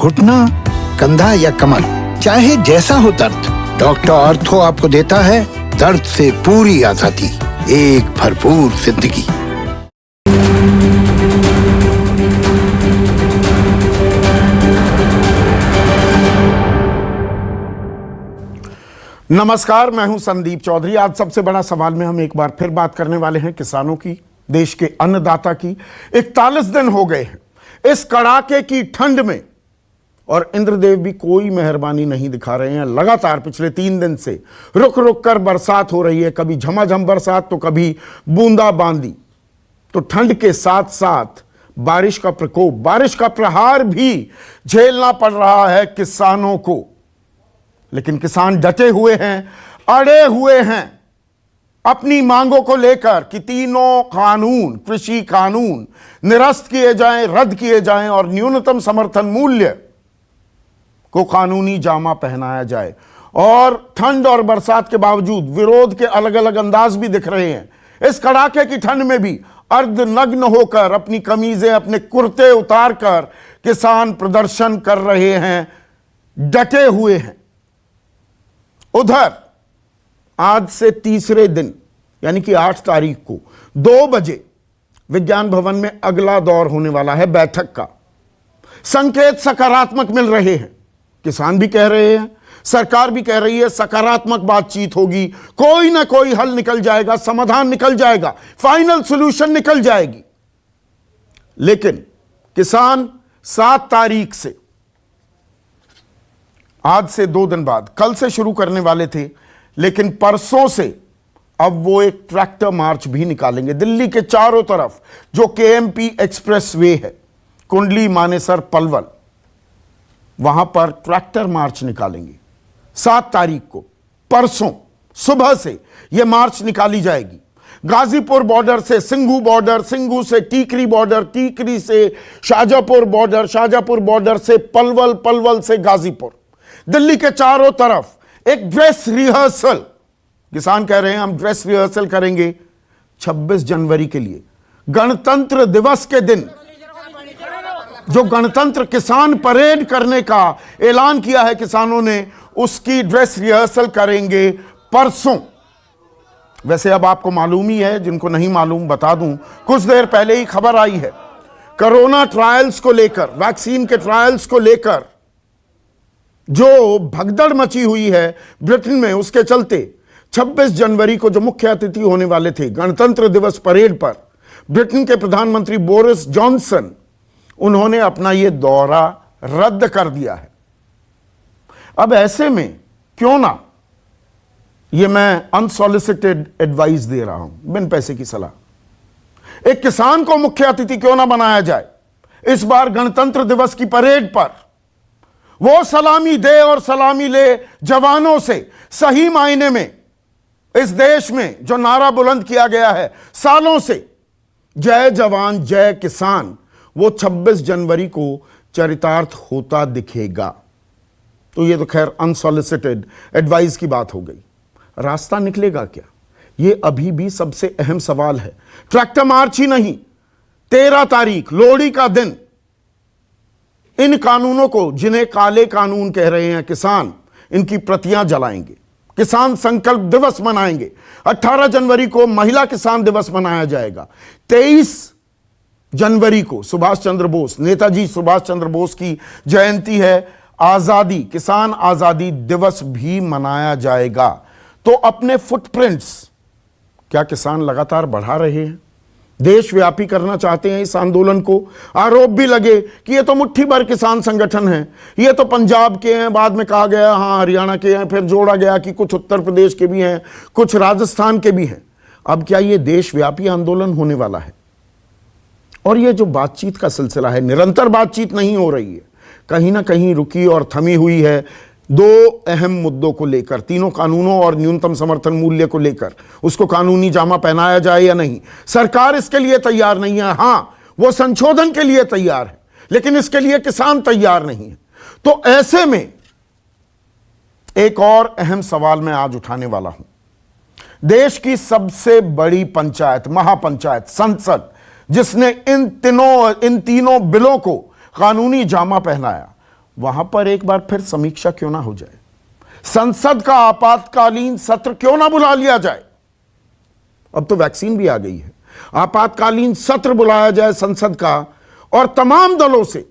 घुटना, कंधा या कमर, चाहे जैसा हो दर्द, डॉक्टर ऑर्थो आपको देता है दर्द से पूरी आजादी, एक भरपूर जिंदगी। नमस्कार, मैं हूं संदीप चौधरी। आज सबसे बड़ा सवाल में हम एक बार फिर बात करने वाले हैं किसानों की, देश के अन्नदाता की। 41 दिन हो गए हैं इस कड़ाके की ठंड में और इंद्रदेव भी कोई मेहरबानी नहीं दिखा रहे हैं। लगातार पिछले 3 दिन से रुक रुक कर बरसात हो रही है, कभी झमाझम बरसात तो कभी बूंदाबांदी। तो ठंड के साथ साथ बारिश का प्रकोप, बारिश का प्रहार भी झेलना पड़ रहा है किसानों को। लेकिन किसान डटे हुए हैं, अड़े हुए हैं अपनी मांगों को लेकर कि तीनों कानून, कृषि कानून निरस्त किए जाएं, रद्द किए जाएं और न्यूनतम समर्थन मूल्य को कानूनी जामा पहनाया जाए। और ठंड और बरसात के बावजूद विरोध के अलग अलग अंदाज भी दिख रहे हैं। इस कड़ाके की ठंड में भी अर्धनग्न होकर, अपनी कमीजें, अपने कुर्ते उतार कर किसान प्रदर्शन कर रहे हैं, डटे हुए हैं। उधर आज से तीसरे दिन यानी कि 8 तारीख को 2 बजे विज्ञान भवन में अगला दौर होने वाला है बैठक का। संकेत सकारात्मक मिल रहे हैं, किसान भी कह रहे हैं, सरकार भी कह रही है सकारात्मक बातचीत होगी, कोई ना कोई हल निकल जाएगा, समाधान निकल जाएगा, फाइनल सॉल्यूशन निकल जाएगी। लेकिन किसान 7 तारीख से, आज से 2 दिन बाद, कल से शुरू करने वाले थे, लेकिन परसों से अब वो एक ट्रैक्टर मार्च भी निकालेंगे दिल्ली के चारों तरफ। जो केएमपी एक्सप्रेस वे है, कुंडली, मानेसर, पलवल, वहां पर ट्रैक्टर मार्च निकालेंगे 7 तारीख को। परसों सुबह से यह मार्च निकाली जाएगी। गाजीपुर बॉर्डर से सिंघू बॉर्डर, सिंघू से टीकरी बॉर्डर, टीकरी से शाहजहांपुर बॉर्डर, शाहजहांपुर बॉर्डर से पलवल, पलवल से गाजीपुर। दिल्ली के चारों तरफ एक ड्रेस रिहर्सल, किसान कह रहे हैं हम ड्रेस रिहर्सल करेंगे 26 जनवरी के लिए, गणतंत्र दिवस के दिन जो गणतंत्र किसान परेड करने का ऐलान किया है किसानों ने, उसकी ड्रेस रिहर्सल करेंगे परसों। वैसे अब आपको मालूम ही है, जिनको नहीं मालूम बता दूं, कुछ देर पहले ही खबर आई है कोरोना ट्रायल्स को लेकर, वैक्सीन के ट्रायल्स को लेकर जो भगदड़ मची हुई है ब्रिटेन में, उसके चलते 26 जनवरी को जो मुख्य अतिथि होने वाले थे गणतंत्र दिवस परेड पर, ब्रिटेन के प्रधानमंत्री बोरिस जॉनसन, उन्होंने अपना यह दौरा रद्द कर दिया है। अब ऐसे में क्यों ना, यह मैं अनसॉलिसिटेड एडवाइस दे रहा हूं, बिन पैसे की सलाह, एक किसान को मुख्य अतिथि क्यों ना बनाया जाए इस बार गणतंत्र दिवस की परेड पर। वो सलामी दे और सलामी ले जवानों से। सही मायने में इस देश में जो नारा बुलंद किया गया है सालों से, जय जवान जय किसान, वो 26 जनवरी को चरितार्थ होता दिखेगा। तो ये तो खैर अनसॉलिसिटेड एडवाइस की बात हो गई। रास्ता निकलेगा क्या, ये अभी भी सबसे अहम सवाल है। ट्रैक्टर मार्च ही नहीं, 13 तारीख लोहड़ी का दिन इन कानूनों को, जिन्हें काले कानून कह रहे हैं किसान, इनकी प्रतियां जलाएंगे। किसान संकल्प दिवस मनाएंगे। 18 जनवरी को महिला किसान दिवस मनाया जाएगा। 23 जनवरी को सुभाष चंद्र बोस, नेताजी सुभाष चंद्र बोस की जयंती है, आजादी, किसान आजादी दिवस भी मनाया जाएगा। तो अपने फुटप्रिंट्स क्या किसान लगातार बढ़ा रहे हैं, देशव्यापी करना चाहते हैं इस आंदोलन को। आरोप भी लगे कि ये तो मुट्ठी भर किसान संगठन है, ये तो पंजाब के हैं, बाद में कहा गया हाँ हरियाणा के हैं, फिर जोड़ा गया कि कुछ उत्तर प्रदेश के भी हैं, कुछ राजस्थान के भी हैं। अब क्या ये देशव्यापी आंदोलन होने वाला है? और ये जो बातचीत का सिलसिला है, निरंतर बातचीत नहीं हो रही है, कहीं ना कहीं रुकी और थमी हुई है 2 अहम मुद्दों को लेकर, तीनों कानूनों और न्यूनतम समर्थन मूल्य को लेकर। उसको कानूनी जामा पहनाया जाए या नहीं, सरकार इसके लिए तैयार नहीं है। हां, वो संशोधन के लिए तैयार है, लेकिन इसके लिए किसान तैयार नहीं है। तो ऐसे में एक और अहम सवाल मैं आज उठाने वाला हूं। देश की सबसे बड़ी पंचायत, महापंचायत, संसद, जिसने इन तीनों बिलों को कानूनी जामा पहनाया, वहां पर एक बार फिर समीक्षा क्यों ना हो जाए, संसद का आपातकालीन सत्र क्यों ना बुला लिया जाए। अब तो वैक्सीन भी आ गई है, आपातकालीन सत्र बुलाया जाए संसद का और तमाम दलों से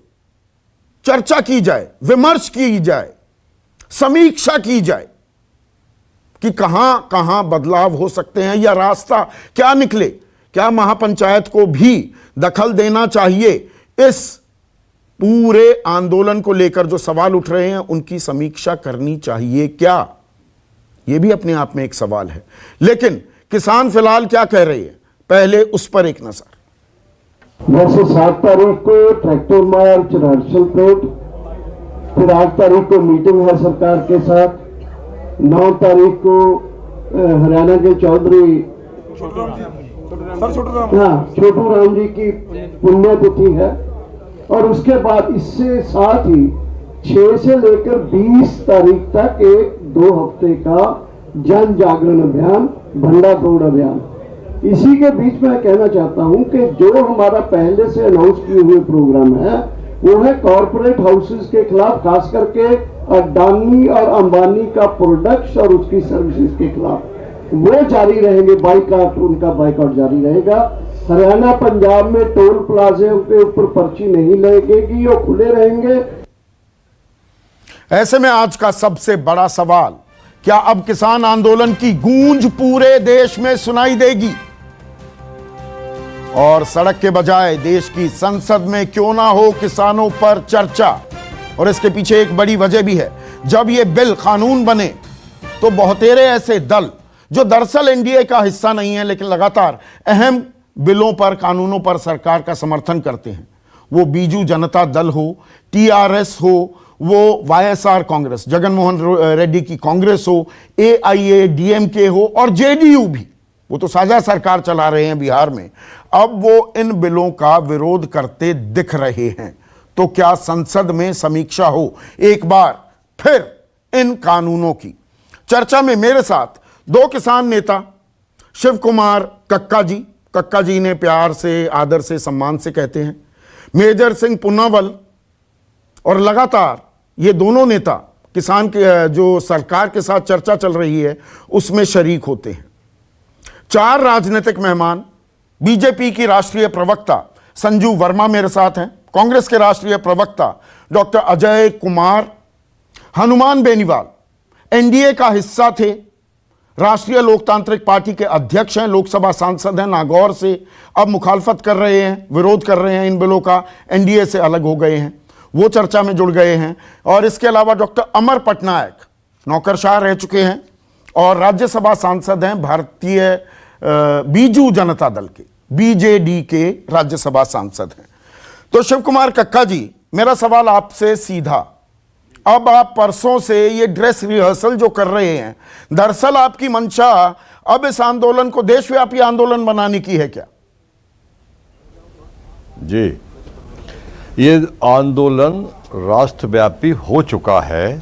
चर्चा की जाए, विमर्श की जाए, समीक्षा की जाए कि कहां कहां बदलाव हो सकते हैं या रास्ता क्या निकले। क्या महापंचायत को भी दखल देना चाहिए इस पूरे आंदोलन को लेकर जो सवाल उठ रहे हैं, उनकी समीक्षा करनी चाहिए क्या, यह भी अपने आप में एक सवाल है। लेकिन किसान फिलहाल क्या कह रहे हैं, पहले उस पर एक नजर। वैसे 7 तारीख को ट्रैक्टर मार्च हर्षलपेट, फिर 8 तारीख को मीटिंग है सरकार के साथ, 9 तारीख को हरियाणा के चौधरी छोटू राम जी की पुण्यतिथि है, और उसके बाद इससे साथ ही 6 से लेकर 20 तारीख तक एक 2 हफ्ते का जन जागरण अभियान, भंडा दौड़ अभियान। इसी के बीच में कहना चाहता हूं कि जो हमारा पहले से अनाउंस किए हुए प्रोग्राम है वो है कॉर्पोरेट हाउसेस के खिलाफ, खास करके अडानी और अंबानी का प्रोडक्ट्स और उसकी सर्विसेज के खिलाफ वो जारी रहेंगे, बाइकआउट, उनका बाइकआउट जारी रहेगा। हरियाणा पंजाब में टोल प्लाजे के ऊपर पर्ची नहीं लगेगी, वो खुले रहेंगे। ऐसे में आज का सबसे बड़ा सवाल, क्या अब किसान आंदोलन की गूंज पूरे देश में सुनाई देगी और सड़क के बजाय देश की संसद में क्यों ना हो किसानों पर चर्चा। और इसके पीछे एक बड़ी वजह भी है, जब ये बिल कानून बने तो बहुतेरे ऐसे दल जो दरअसल एनडीए का हिस्सा नहीं है लेकिन लगातार अहम बिलों पर, कानूनों पर सरकार का समर्थन करते हैं, वो बीजू जनता दल हो, टीआरएस हो, वो वाईएसआर कांग्रेस, जगनमोहन रेड्डी की कांग्रेस हो, एआईएडीएमके हो और जेडीयू भी, वो तो साझा सरकार चला रहे हैं बिहार में, अब वो इन बिलों का विरोध करते दिख रहे हैं। तो क्या संसद में समीक्षा हो एक बार फिर इन कानूनों की। चर्चा में मेरे साथ 2 किसान नेता, शिव कुमार कक्का जी ने प्यार से, आदर से, सम्मान से कहते हैं, मेजर सिंह पुनावल, और लगातार ये दोनों नेता किसान के जो सरकार के साथ चर्चा चल रही है उसमें शरीक होते हैं। 4 राजनीतिक मेहमान, बीजेपी की राष्ट्रीय प्रवक्ता संजू वर्मा मेरे साथ हैं, कांग्रेस के राष्ट्रीय प्रवक्ता डॉक्टर अजय कुमार, हनुमान बेनीवाल एनडीए का हिस्सा थे, राष्ट्रीय लोकतांत्रिक पार्टी के अध्यक्ष हैं, लोकसभा सांसद हैं नागौर से, अब मुखालफत कर रहे हैं, विरोध कर रहे हैं इन बिलों का, एनडीए से अलग हो गए हैं, वो चर्चा में जुड़ गए हैं। और इसके अलावा डॉक्टर अमर पटनायक नौकरशाह रह चुके हैं और राज्यसभा सांसद हैं, भारतीय बीजू जनता दल के, बीजेडी के राज्यसभा सांसद हैं। तो शिव कुमार कक्का जी, मेरा सवाल आपसे सीधा, अब आप परसों से ये ड्रेस रिहर्सल जो कर रहे हैं, दरअसल आपकी मंशा अब इस आंदोलन को देशव्यापी आंदोलन बनाने की है क्या? जी, ये आंदोलन राष्ट्रव्यापी हो चुका है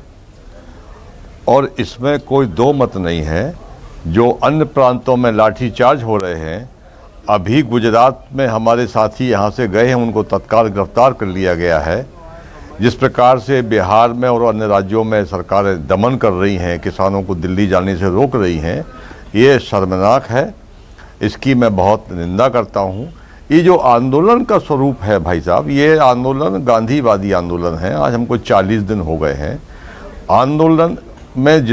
और इसमें कोई 2 मत नहीं है। जो अन्य प्रांतों में लाठीचार्ज हो रहे हैं, अभी गुजरात में हमारे साथी यहाँ से गए हैं, उनको तत्काल गिरफ्तार कर लिया गया है। जिस प्रकार से बिहार में और अन्य राज्यों में सरकारें दमन कर रही हैं, किसानों को दिल्ली जाने से रोक रही हैं, ये शर्मनाक है, इसकी मैं बहुत निंदा करता हूँ। ये जो आंदोलन का स्वरूप है भाई साहब, ये आंदोलन गांधीवादी आंदोलन है। आज हमको 40 दिन हो गए हैं आंदोलन में।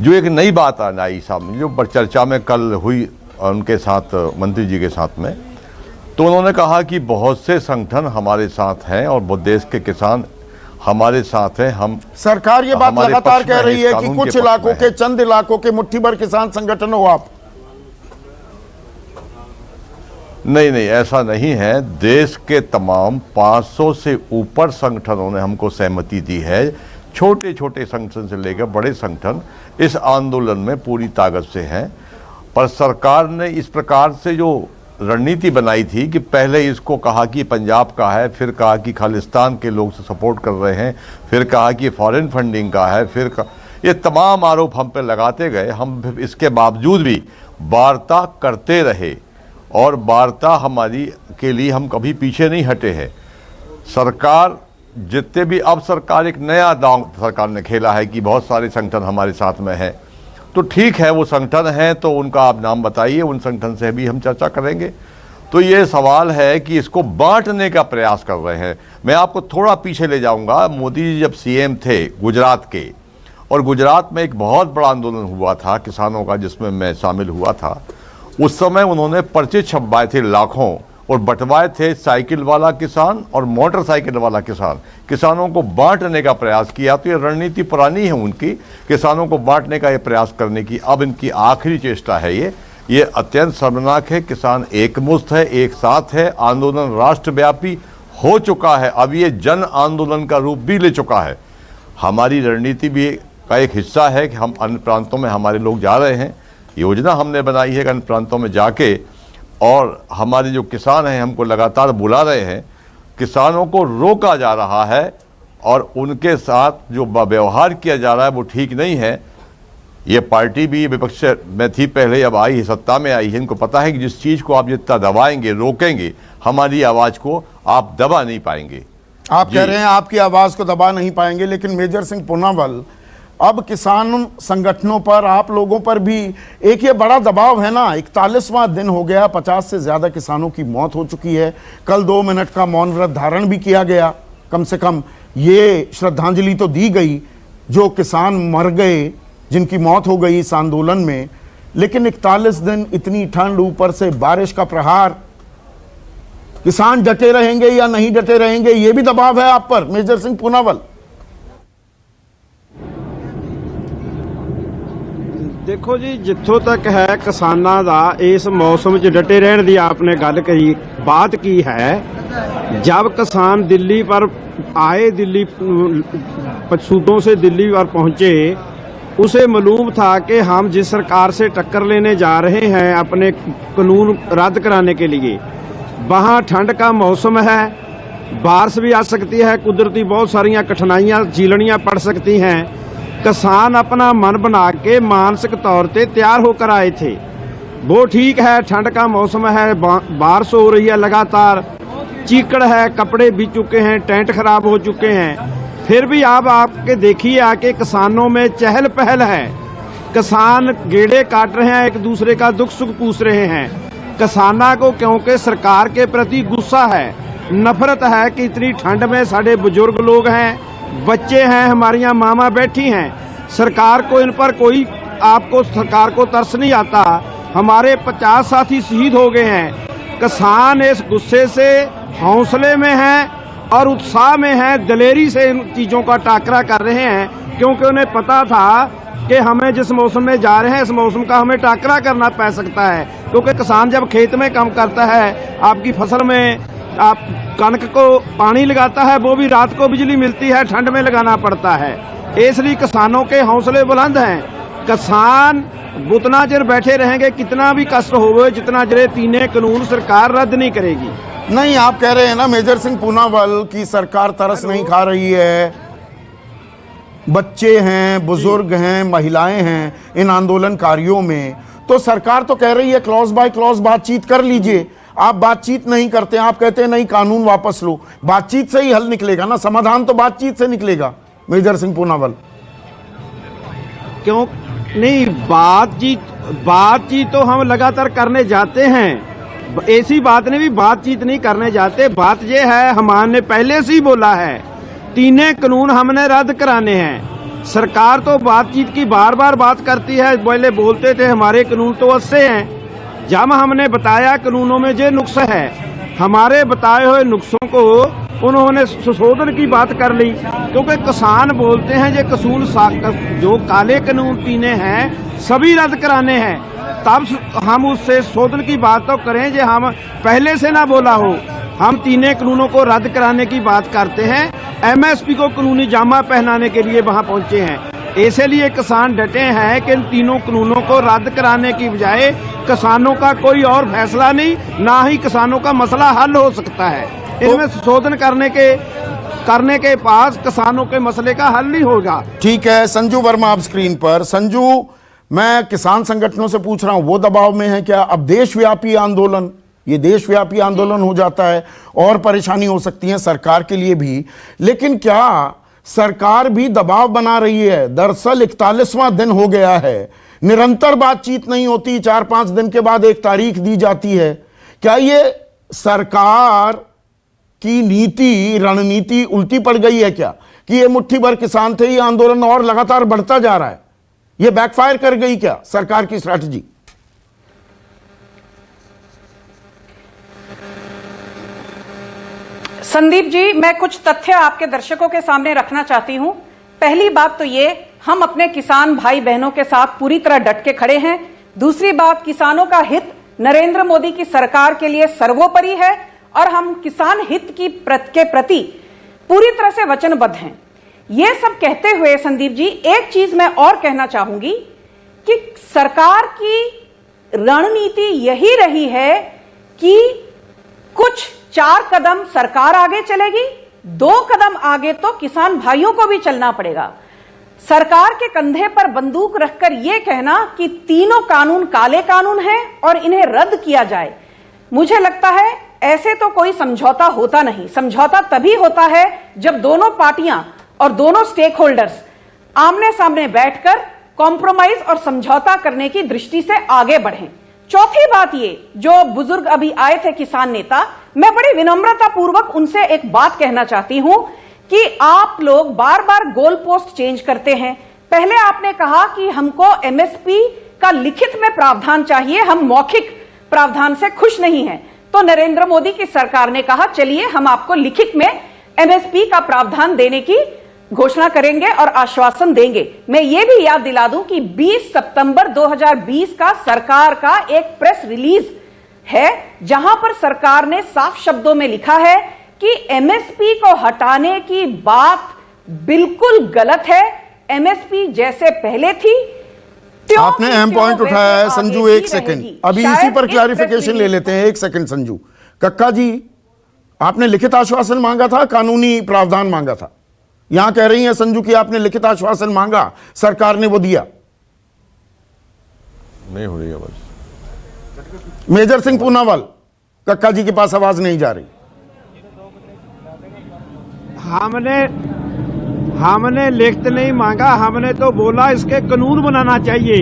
जो एक नई बात आई सामने, जो चर्चा में कल हुई उनके साथ, मंत्री जी के साथ में, तो उन्होंने कहा कि बहुत से संगठन हमारे साथ हैं और बहुत देश के किसान हमारे साथ हैं। हम सरकार ये बात लगातार कह रही है कि कुछ इलाकों के, चंद इलाकों के मुट्ठी भर किसान संगठन हो आप। नहीं, ऐसा नहीं है। देश के तमाम 500 से ऊपर संगठनों ने हमको सहमति दी है। छोटे छोटे संगठन से लेकर बड़े संगठन इस आंदोलन में पूरी ताकत से हैं। पर सरकार ने इस प्रकार से जो रणनीति बनाई थी कि पहले इसको कहा कि पंजाब का है, फिर कहा कि खालिस्तान के लोग से सपोर्ट कर रहे हैं, फिर कहा कि फॉरेन फंडिंग का है, ये तमाम आरोप हम पे लगाते गए। हम इसके बावजूद भी वार्ता करते रहे और वार्ता हमारी के लिए हम कभी पीछे नहीं हटे हैं। सरकार जितने भी, अब सरकार एक नया दांव सरकार ने खेला है कि बहुत सारे संगठन हमारे साथ में है, तो ठीक है, वो संगठन है तो उनका आप नाम बताइए, उन संगठन से भी हम चर्चा करेंगे। तो ये सवाल है कि इसको बांटने का प्रयास कर रहे हैं। मैं आपको थोड़ा पीछे ले जाऊंगा। मोदी जी जब सीएम थे गुजरात के, और गुजरात में एक बहुत बड़ा आंदोलन हुआ था किसानों का, जिसमें मैं शामिल हुआ था, उस समय उन्होंने पर्चे छपवाए थे लाखों, और बंटवाए थे साइकिल वाला किसान और मोटरसाइकिल वाला किसान। किसानों को बांटने का प्रयास किया। तो ये रणनीति पुरानी है उनकी, किसानों को बांटने का ये प्रयास करने की अब इनकी आखिरी चेष्टा है। ये अत्यंत शर्मनाक है। किसान एकमुश्त है, एक साथ है। आंदोलन राष्ट्रव्यापी हो चुका है, अब ये जन आंदोलन का रूप भी ले चुका है। हमारी रणनीति भी का एक हिस्सा है कि हम अन्य प्रांतों में हमारे लोग जा रहे हैं। योजना हमने बनाई है कि अन्य प्रांतों में जाके, और हमारे जो किसान हैं हमको लगातार बुला रहे हैं। किसानों को रोका जा रहा है और उनके साथ जो व्यवहार किया जा रहा है वो ठीक नहीं है। ये पार्टी भी विपक्ष में थी पहले, अब आई है, सत्ता में आई है। इनको पता है कि जिस चीज़ को आप जितना दबाएंगे, रोकेंगे, हमारी आवाज़ को आप दबा नहीं पाएंगे। आप कह रहे हैं आपकी आवाज़ को दबा नहीं पाएंगे, लेकिन मेजर सिंह पूनावाला, अब किसान संगठनों पर, आप लोगों पर भी एक ये बड़ा दबाव है ना। 41वां दिन हो गया, 50 से ज़्यादा किसानों की मौत हो चुकी है। कल 2 मिनट का मौन व्रत धारण भी किया गया। कम से कम ये श्रद्धांजलि तो दी गई जो किसान मर गए, जिनकी मौत हो गई इस आंदोलन में। लेकिन 41 दिन, इतनी ठंड, ऊपर से बारिश का प्रहार, किसान डटे रहेंगे या नहीं डटे रहेंगे, ये भी दबाव है आप पर मेजर सिंह पूनावाला। देखो जी, जिथों तक है किसानां दा इस मौसम 'ਚ डटे रहने की आपने गल कही, बात की है। जब किसान दिल्ली पर आए, दिल्ली सूबों से दिल्ली पर पहुंचे, उसे मालूम था कि हम जिस सरकार से टक्कर लेने जा रहे हैं अपने कानून रद्द कराने के लिए, वहाँ ठंड का मौसम है, बारिश भी आ सकती है, कुदरती बहुत सारियाँ कठिनाइयाँ झेलनियाँ पड़ सकती हैं। किसान अपना मन बना के मानसिक तौर पे तैयार होकर आए थे। वो ठीक है, ठंड का मौसम है, बारिश हो रही है लगातार, चीकड़ है, कपड़े भीग चुके हैं, टेंट खराब हो चुके हैं। फिर भी आप आपके देखिए आके किसानों में चहल पहल है। किसान गेड़े काट रहे हैं, एक दूसरे का दुख सुख पूछ रहे हैं। किसानों को क्योंकि सरकार के प्रति गुस्सा है, नफरत है कि इतनी ठंड में साढ़े बुजुर्ग लोग हैं, बच्चे हैं, हमारियां मामा बैठी हैं, सरकार को इन पर कोई, आपको सरकार को तरस नहीं आता। हमारे 50 साथी शहीद हो गए हैं। किसान इस गुस्से से हौसले में हैं और उत्साह में हैं, दलेरी से इन चीज़ों का टाकरा कर रहे हैं, क्योंकि उन्हें पता था कि हमें जिस मौसम में जा रहे हैं, इस मौसम का हमें टाकरा करना पड़ सकता है। क्योंकि किसान जब खेत में काम करता है, आपकी फसल में आप कणक को पानी लगाता है, वो भी रात को बिजली मिलती है, ठंड में लगाना पड़ता है। इसलिए किसानों के हौसले बुलंद हैं। किसान उतना देर बैठे रहेंगे, कितना भी कष्ट हो, जितना देर 3 कानून सरकार रद्द नहीं करेगी। नहीं, आप कह रहे हैं ना मेजर सिंह पूनावाला की सरकार तरस नहीं खा रही है। बच्चे हैं, बुजुर्ग हैं, महिलाएं हैं इन आंदोलनकारियों में, तो सरकार तो कह रही है क्लॉज बाय क्लॉज बातचीत कर लीजिए। आप बातचीत नहीं करते, आप कहते हैं नहीं कानून वापस लो। बातचीत से ही हल निकलेगा ना, समाधान तो बातचीत से निकलेगा मेजर सिंह पूनावाला। क्यों नहीं, बातचीत तो हम लगातार करने जाते हैं। ऐसी बात नहीं भी बातचीत नहीं करने जाते। बात ये है, हमने पहले से ही बोला है 3 कानून हमने रद्द कराने हैं। सरकार तो बातचीत की बार बार बात करती है। पहले बोलते थे हमारे कानून तो अच्छे हैं। जब हमने बताया कानूनों में ये नुक्स है, हमारे बताए हुए नुक्सों को उन्होंने संशोधन की बात कर ली। क्योंकि किसान बोलते हैं ये कसूल जो काले कानून 3 हैं सभी रद्द कराने हैं, तब हम उससे संशोधन की बात तो करें जो हम पहले से ना बोला हो। हम 3 कानूनों को रद्द कराने की बात करते हैं। MSP को कानूनी जामा पहनाने के लिए वहां पहुंचे हैं। इसलिए किसान डटे हैं कि इन 3 कानूनों को रद्द कराने की बजाय किसानों का कोई और फैसला नहीं, ना ही किसानों का मसला हल हो सकता है। इनमें संशोधन करने के पास किसानों के मसले का हल नहीं होगा। ठीक है, संजू वर्मा आप स्क्रीन पर। संजू, मैं किसान संगठनों से पूछ रहा हूं, वो दबाव में है क्या? अब देशव्यापी आंदोलन, ये देशव्यापी आंदोलन हो जाता है और परेशानी हो सकती है सरकार के लिए भी। लेकिन क्या सरकार भी दबाव बना रही है? दरअसल 41वां दिन हो गया है, निरंतर बातचीत नहीं होती, 4-5 दिन के बाद एक तारीख दी जाती है। क्या ये सरकार की नीति, रणनीति उल्टी पड़ गई है क्या कि ये मुट्ठी भर किसान थे, ये आंदोलन और लगातार बढ़ता जा रहा है? ये बैकफायर कर गई क्या सरकार की स्ट्रैटेजी? संदीप जी, मैं कुछ तथ्य आपके दर्शकों के सामने रखना चाहती हूं। पहली बात तो ये, हम अपने किसान भाई बहनों के साथ पूरी तरह डट के खड़े हैं। दूसरी बात, किसानों का हित नरेंद्र मोदी की सरकार के लिए सर्वोपरि है और हम किसान हित के प्रति पूरी तरह से वचनबद्ध हैं। यह सब कहते हुए संदीप जी, एक चीज मैं और कहना चाहूंगी कि सरकार की रणनीति यही रही है कि कुछ 4 कदम सरकार आगे चलेगी, 2 कदम आगे तो किसान भाइयों को भी चलना पड़ेगा। सरकार के कंधे पर बंदूक रखकर यह कहना कि तीनों कानून काले कानून हैं और इन्हें रद्द किया जाए, मुझे लगता है ऐसे तो कोई समझौता होता नहीं। समझौता तभी होता है जब दोनों पार्टियां और दोनों स्टेक होल्डर्स आमने सामने बैठकर कॉम्प्रोमाइज और समझौता करने की दृष्टि से आगे बढ़ें। चौथी बात, ये जो बुजुर्ग अभी आए थे किसान नेता, मैं बड़ी विनम्रता पूर्वक उनसे एक बात कहना चाहती हूं कि आप लोग बार बार गोल पोस्ट चेंज करते हैं। पहले आपने कहा कि हमको एमएसपी का लिखित में प्रावधान चाहिए, हम मौखिक प्रावधान से खुश नहीं हैं। तो नरेंद्र मोदी की सरकार ने कहा चलिए हम आपको लिखित में एमएसपी का प्रावधान देने की घोषणा करेंगे और आश्वासन देंगे। मैं ये भी याद दिला दूं कि 20 सितंबर 2020 का सरकार का एक प्रेस रिलीज है जहां पर सरकार ने साफ शब्दों में लिखा है कि एमएसपी को हटाने की बात बिल्कुल गलत है। एमएसपी जैसे पहले थी, आपने अहम पॉइंट उठाया है संजू। एक सेकंड, अभी इसी पर क्लैरिफिकेशन ले लेते हैं। एक सेकंड संजू। कक्का जी, आपने लिखित आश्वासन मांगा था, कानूनी प्रावधान मांगा था? यहां कह रही हैं संजू कि आपने लिखित आश्वासन मांगा, सरकार ने वो दिया नहीं हो रही है बस। मेजर सिंह पूनावाल, कक्का जी के पास आवाज नहीं जा रही। हमने लिखित नहीं मांगा, हमने तो बोला इसके कानून बनाना चाहिए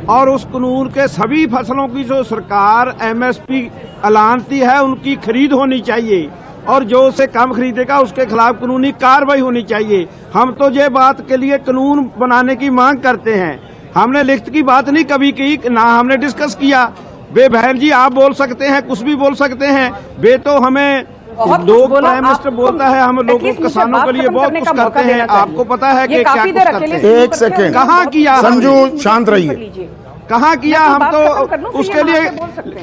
और उस कानून के सभी फसलों की जो सरकार एमएसपी ऐलानती है उनकी खरीद होनी चाहिए और जो उसे कम खरीदेगा उसके खिलाफ कानूनी कार्रवाई होनी चाहिए। हम तो ये बात के लिए कानून बनाने की मांग करते हैं। हमने लिखित की बात नहीं कभी की, ना हमने डिस्कस किया। बे बहन जी, आप बोल सकते हैं, कुछ भी बोल सकते हैं। बे तो हमें लोग प्राइम मिनिस्टर बोलता है, हम लोगों किसानों के लिए बहुत कुछ करते हैं। आपको पता है कि क्या कुछ करते हैं। एक सेकंड, कहाँ किया संजू शांत रहिए। कहाँ किया? हम तो उसके लिए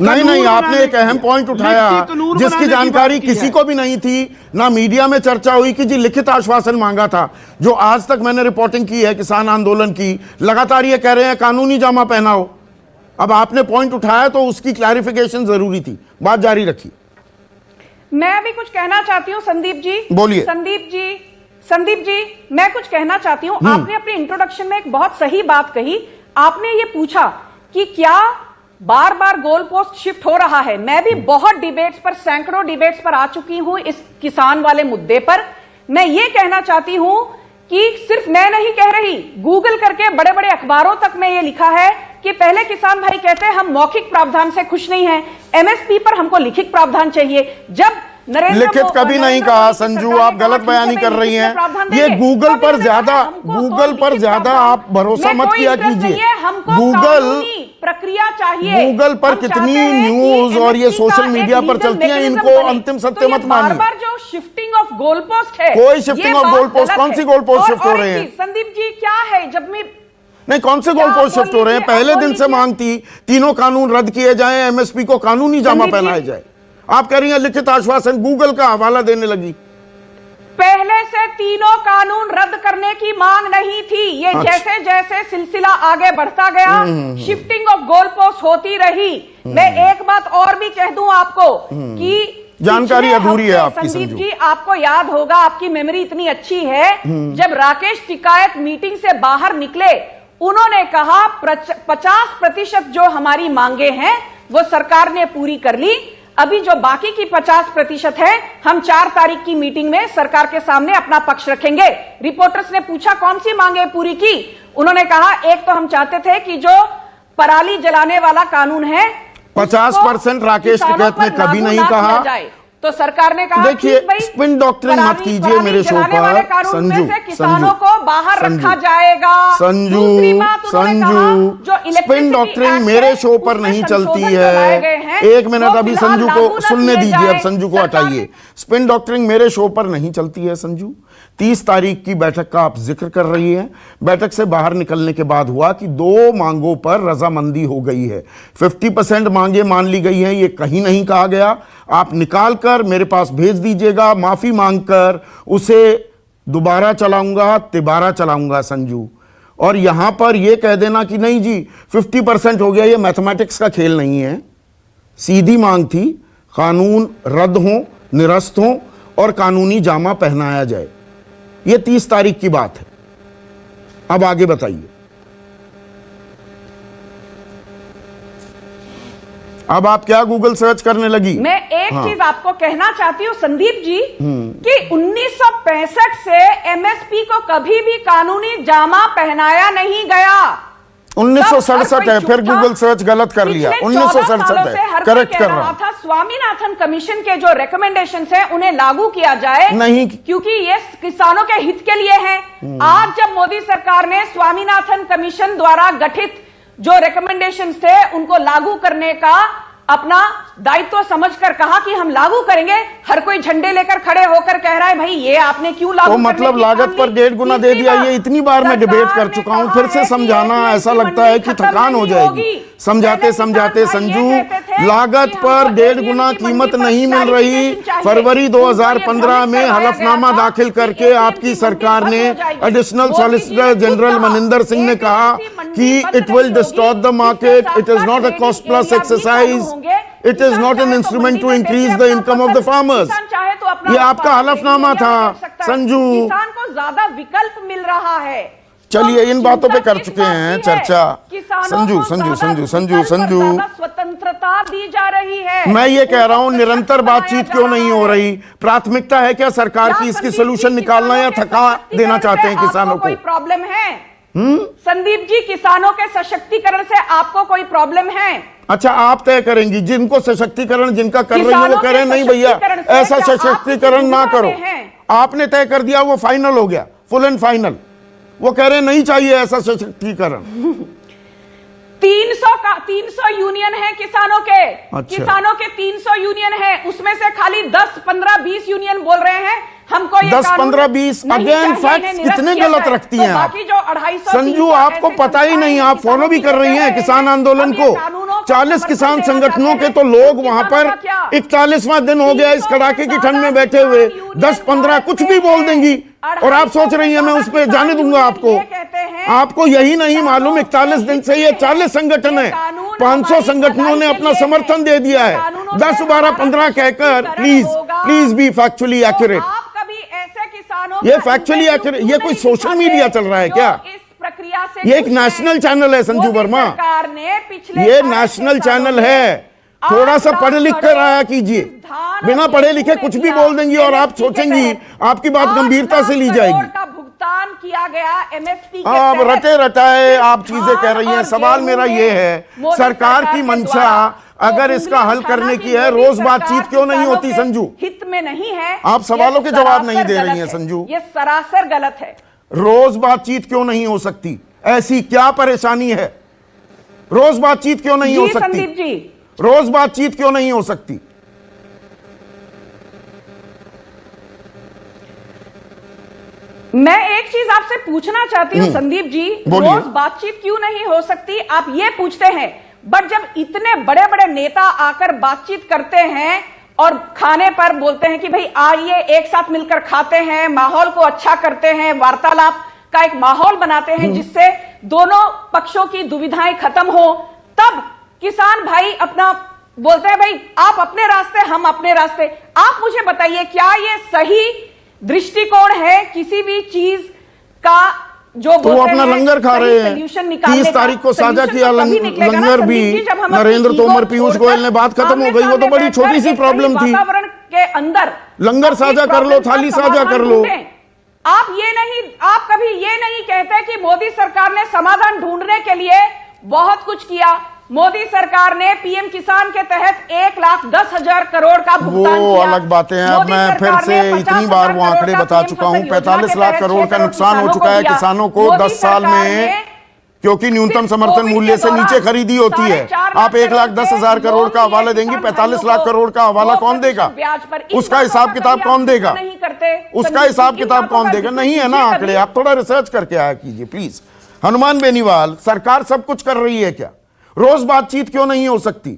नहीं, आपने एक अहम पॉइंट उठाया जिसकी जानकारी किसी को भी नहीं थी, ना मीडिया में चर्चा हुई कि जी लिखित आश्वासन मांगा था। जो आज तक मैंने रिपोर्टिंग की है किसान आंदोलन की, लगातार ये कह रहे हैं कानूनी जामा पहनाओ। अब आपने पॉइंट उठाया तो उसकी क्लैरिफिकेशन जरूरी थी। बात जारी रखिए। मैं भी कुछ कहना चाहती हूँ संदीप जी। बोलिए। संदीप जी, मैं कुछ कहना चाहती हूँ। आपने अपने इंट्रोडक्शन में एक बहुत सही बात कही। आपने ये पूछा कि क्या बार बार गोल पोस्ट शिफ्ट हो रहा है। मैं भी बहुत डिबेट्स पर, सैकड़ों डिबेट्स पर आ चुकी हूं इस किसान वाले मुद्दे पर। मैं ये कहना चाहती हूं कि सिर्फ मैं नहीं कह रही, गूगल करके बड़े बड़े अखबारों तक में ये लिखा है कि पहले किसान भाई कहते हैं हम मौखिक प्रावधान से खुश नहीं हैं, एमएसपी पर हमको लिखित प्रावधान चाहिए। जब लिखित कभी नहीं कहा संजू, आप गलत बयानी कर रही हैं। ये गूगल पर ज्यादा आप भरोसा मत किया कीजिए। गूगल प्रक्रिया चाहिए। गूगल पर कितनी न्यूज और ये सोशल मीडिया पर चलती हैं, इनको अंतिम सत्य मत मानिए। बार जो शिफ्टिंग ऑफ गोल पोस्ट है, कोई शिफ्टिंग ऑफ गोल पोस्ट, कौन सी गोल पोस्ट शिफ्ट हो रहे हैं संदीप जी? क्या है जब मैं नहीं, कौन से गोल पोस्ट शिफ्ट हो रहे हैं? पहले दिन से मांग थी तीनों कानून रद्द किए जाएं, एमएसपी को कानूनी जामा पहनाया जाए। आप कह रही हैं लिखित आश्वासन, गूगल का हवाला देने लगी। पहले से तीनों कानून रद्द करने की मांग नहीं थी। ये जैसे जैसे सिलसिला आगे बढ़ता गया, शिफ्टिंग ऑफ गोल पोस्ट होती रही। मैं एक बात और भी कह दूं आपको कि जानकारी अधूरी है आपकी संदीप जी। आपको याद होगा, आपकी मेमोरी इतनी अच्छी है, जब राकेश टिकायत मीटिंग से बाहर निकले, उन्होंने कहा 50% जो हमारी मांगे हैं वो सरकार ने पूरी कर ली। अभी जो बाकी की 50% है, हम 4 तारीख की मीटिंग में सरकार के सामने अपना पक्ष रखेंगे। रिपोर्टर्स ने पूछा कौन सी मांगे पूरी की, उन्होंने कहा एक तो हम चाहते थे कि जो पराली जलाने वाला कानून है 50% राकेश टिकैत ने कभी नहीं कहा। तो सरकार ने कहा देखिए, स्पिन डॉक्ट्रिन मत कीजिए मेरे शो पर संजू। किसानों को बाहर रखा जाएगा। संजू स्पिन डॉक्ट्रिन मेरे शो पर नहीं चलती है। एक मिनट, अभी संजू को सुनने दीजिए, अब संजू को हटाइए। स्पिन डॉक्ट्रिन मेरे शो पर नहीं चलती है संजू। 30 तारीख की बैठक का आप जिक्र कर रही हैं। बैठक से बाहर निकलने के बाद हुआ कि 2 मांगों पर रजामंदी हो गई है। 50% मांगे मान ली गई हैं, ये कहीं नहीं कहा गया। आप निकाल कर मेरे पास भेज दीजिएगा, माफी मांगकर उसे दोबारा चलाऊंगा, तिबारा चलाऊंगा संजू। और यहां पर यह कह देना कि नहीं जी 50% हो गया, ये मैथमेटिक्स का खेल नहीं है। सीधी मांग थी, कानून रद्द हो, निरस्त हो और कानूनी जामा पहनाया जाए। यह 30 तारीख की बात है। अब आगे बताइए। अब आप क्या गूगल सर्च करने लगी? मैं एक चीज आपको कहना चाहती हूं संदीप जी कि 1965 से एमएसपी को कभी भी कानूनी जामा पहनाया नहीं गया। 1967 है, फिर गूगल सर्च गलत कर लिया। 1967 है, करेक्ट कर रहा था। स्वामीनाथन कमीशन के जो रिकमेंडेशंस हैं उन्हें लागू किया जाए, नहीं, क्योंकि ये किसानों के हित के लिए है। आज जब मोदी सरकार ने स्वामीनाथन कमीशन द्वारा गठित जो रिकमेंडेशंस थे उनको लागू करने का अपना दायित्व समझकर कहा कि हम लागू करेंगे, हर कोई झंडे लेकर खड़े होकर कह रहा है भाई ये आपने क्यों लागू तो मतलब लागत पर 1.5 गुना दे दिया। ये इतनी बार मैं डिबेट कर चुका हूं, फिर से समझाना ऐसा लगता है कि थकान हो जाएगी। समझाते समझाते संजू, लागत पर 1.5 गुना कीमत नहीं मिल रही। फरवरी 2015 में हलफनामा दाखिल करके आपकी सरकार ने additional solicitor general Maninder Singh ने कहा कि it will distort the market, it is not a cost plus exercise, it is not an instrument to increase the income of the farmers. ये आपका हलफनामा था संजू। किसान को ज्यादा विकल्प मिल रहा है। चलिए, इन बातों पे कर चुके हैं चर्चा। संजू संजू संजू संजू संजू स्वतंत्रता दी जा रही है। मैं ये कह रहा हूं निरंतर बातचीत क्यों नहीं हो रही? प्राथमिकता है क्या सरकार की इसकी सोल्यूशन निकालना, या थका देना चाहते हैं किसानों को? कोई प्रॉब्लम है संदीप जी? किसानों के सशक्तिकरण से आपको कोई प्रॉब्लम है? अच्छा, आप तय करेंगी। जिनको सशक्तिकरण जिनका कर रही है वो कह रहे हैं नहीं भैया ऐसा सशक्तिकरण ना करो। आपने तय कर दिया, वो फाइनल हो गया, फुल एंड फाइनल। वो कह रहे नहीं चाहिए ऐसा सशक्तिकरण। 300 यूनियन है किसानों के। अच्छा। किसानों के 300 यूनियन है, उसमें से खाली 10, 15, 20 यूनियन बोल रहे हैं हमको 10, 15, 20 अगेन फैक्ट्स कितने गलत रखती हैं आप संजू। आपको पता ही नहीं, आप फॉलो भी कर रही हैं किसान आंदोलन को। 40 किसान संगठनों के तो लोग वहां पर 41वां दिन हो गया इस कड़ाके की ठंड में बैठे हुए। 10-15 कुछ भी बोल देंगी और आप सोच रही हैं मैं उस पर जाने दूंगा आपको। आपको यही नहीं मालूम 41 दिन से ये 40 संगठन है, 500 संगठनों ने अपना समर्थन दे दिया है। 10, 12, 15 कहकर प्लीज बी फैक्चुअली एक्यूरेट। ये फैक्चुअली एक्यूरेट, ये कोई सोशल मीडिया चल रहा है क्या? प्रक्रिया से ये एक नेशनल चैनल है संजू वर्मा, ये नेशनल चैनल है। थोड़ा सा पढ़ लिख कर आया कीजिए। बिना पढ़े लिखे कुछ भी बोल देंगी और आप सोचेंगी आपकी बात गंभीरता से ली जाएगी। भुगतान किया गया एमएसपी। आप रटे रटाए आप चीजें कह रही हैं। सवाल मेरा ये है, सरकार की मंशा अगर इसका हल करने की है, रोज बातचीत क्यों नहीं होती संजू? हित में नहीं है। आप सवालों के जवाब नहीं दे रही हैं संजू। ये सरासर गलत है। रोज बातचीत क्यों नहीं हो सकती? ऐसी क्या परेशानी है? रोज बातचीत क्यों नहीं हो सकती? संदीप जी, रोज बातचीत क्यों नहीं हो सकती? मैं एक चीज आपसे पूछना चाहती हूं संदीप जी, रोज बातचीत क्यों नहीं हो सकती आप ये पूछते हैं, बट जब इतने बड़े बड़े नेता आकर बातचीत करते हैं और खाने पर बोलते हैं कि भाई आइए एक साथ मिलकर खाते हैं, माहौल को अच्छा करते हैं, वार्तालाप का एक माहौल बनाते हैं जिससे दोनों पक्षों की दुविधाएं खत्म हो, तब किसान भाई अपना बोलते हैं भाई आप अपने रास्ते हम अपने रास्ते। आप मुझे बताइए क्या ये सही दृष्टिकोण है किसी भी चीज का जो तो वो अपना लंगर खा रहे हैं। 30 तारीख को साझा किया लंगर भी नरेंद्र तोमर, पीयूष गोयल ने, बात खत्म हो गई। वो तो बड़ी छोटी सी प्रॉब्लम थी। वातावरण के अंदर लंगर साझा कर लो, थाली साझा कर लो। आप कभी ये नहीं कहते कि मोदी सरकार ने समाधान ढूंढने के लिए बहुत कुछ किया। मोदी सरकार ने पीएम किसान के तहत 1,10,000 करोड़ का भुगतान वो किया। अलग बातें हैं। अब मैं फिर से इतनी बार वो आंकड़े बता चुका हूं, 45 लाख करोड़ का नुकसान हो चुका है किसानों को 10 साल में, क्योंकि न्यूनतम समर्थन मूल्य से नीचे खरीदी होती है। आप 1,10,000 करोड़ का हवाला देंगी, 45 लाख करोड़ का हवाला कौन देगा? उसका हिसाब किताब कौन देगा? उसका हिसाब किताब कौन देगा? नहीं है ना आंकड़े। आप थोड़ा रिसर्च करके आया कीजिए प्लीज। हनुमान बेनीवाल, सरकार सब कुछ कर रही है क्या? रोज बातचीत क्यों नहीं हो सकती?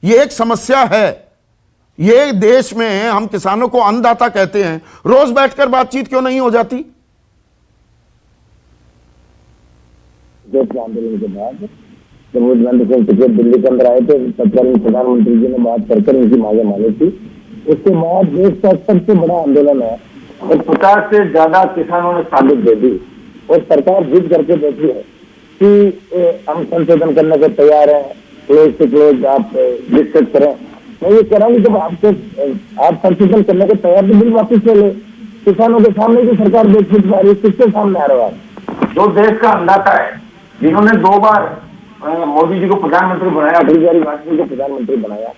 ये एक समस्या है। ये देश में हम किसानों को अन्नदाता कहते हैं, रोज बैठकर बातचीत क्यों नहीं हो जाती? आंदोलन के बाद प्रमोद गांधी को टिकट दिल्ली के अंदर आए थे, तत्कालीन प्रधानमंत्री जी ने बात कर उनकी मांगे मानी थी। उसके बाद देश का सबसे बड़ा आंदोलन है और 50 से ज्यादा किसानों ने साबित दे दी और सरकार जिद करके बैठी है कि हम संशोधन करने को तैयार हैं, क्लोज से क्लोज आप डिस्कस करें। मैं ये कह रहा हूँ जब आप संशोधन करने को तैयार तो बिल वापिस ले ले। किसानों के सामने जो सरकार देख पा रही है, किसके सामने आ रहा है? जो देश का अन्नदाता है, जिन्होंने 2 बार मोदी जी को प्रधानमंत्री बनाया, अटल बिहारी वाजपेयी को प्रधानमंत्री बनाया,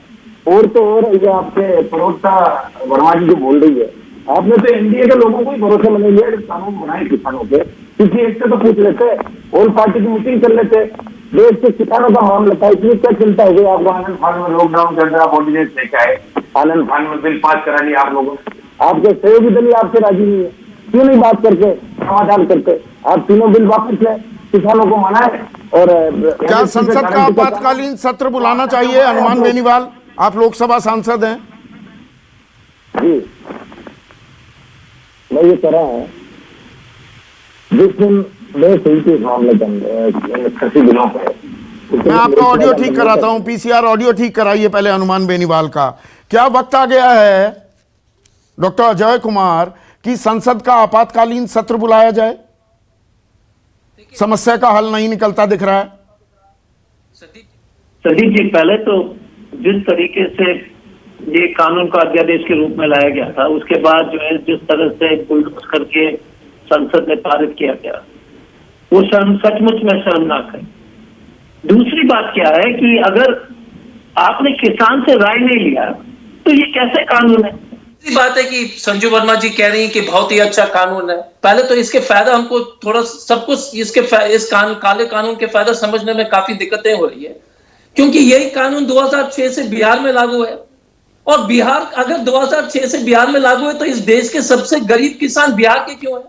और तो और ये आपके प्रवक्ता वर्मा जी जो बोल रही है, आपने तो एनडीए के लोगों को ही भरोसे में नहीं लिया कानून बनाए किसानों के। किसी एक से तो पूछ लेते, ऑल पार्टी की मीटिंग कर लेते। देश के किसानों का मामला था, इसलिए क्या चिंता हो गई आपको? आनंद फान में लॉकडाउन के अंदर आप ऑर्डिनेंस लेके आए, आनंद फान में बिल पास करा लिया आप लोगों ने। आपके सहयोगी दल आपसे राजी नहीं है, क्यों नहीं बात करके समाधान करते? आप तीनों बिल वापस लें, किसानों को मनाए। और क्या संसद का आपातकालीन सत्र बुलाना चाहिए? हनुमान बेनीवाल, आप लोकसभा सांसद हैं। जी, मैं ये कह रहा हूँ जिस दिन मैं सही थी मामले के अंदर 80 दिनों पर, मैं आपका ऑडियो ठीक कराता हूं। पीसीआर ऑडियो ठीक कराइए पहले हनुमान बेनीवाल का। क्या वक्त आ गया है डॉक्टर अजय कुमार कि संसद का आपातकालीन सत्र बुलाया जाए? समस्या का हल नहीं निकलता दिख रहा है। संदीप जी, पहले तो जिस तरीके से ये कानून का अध्यादेश के रूप में लाया गया था, उसके बाद जो है जिस तरह से बुलडोज करके संसद में पारित किया गया, वो सचमुच में शर्मनाक है। दूसरी बात क्या है कि अगर आपने किसान से राय नहीं लिया तो ये कैसे कानून है? दूसरी बात है कि संजू वर्मा जी कह रही हैं कि बहुत ही अच्छा कानून है। पहले तो इसके फायदा हमको थोड़ा सब कुछ इस काले कानून के फायदा समझने में काफी दिक्कतें हो रही है, क्योंकि यही कानून 2006 से बिहार में लागू है। और बिहार अगर 2006 से बिहार में लागू है तो इस देश के सबसे गरीब किसान बिहार के क्यों है?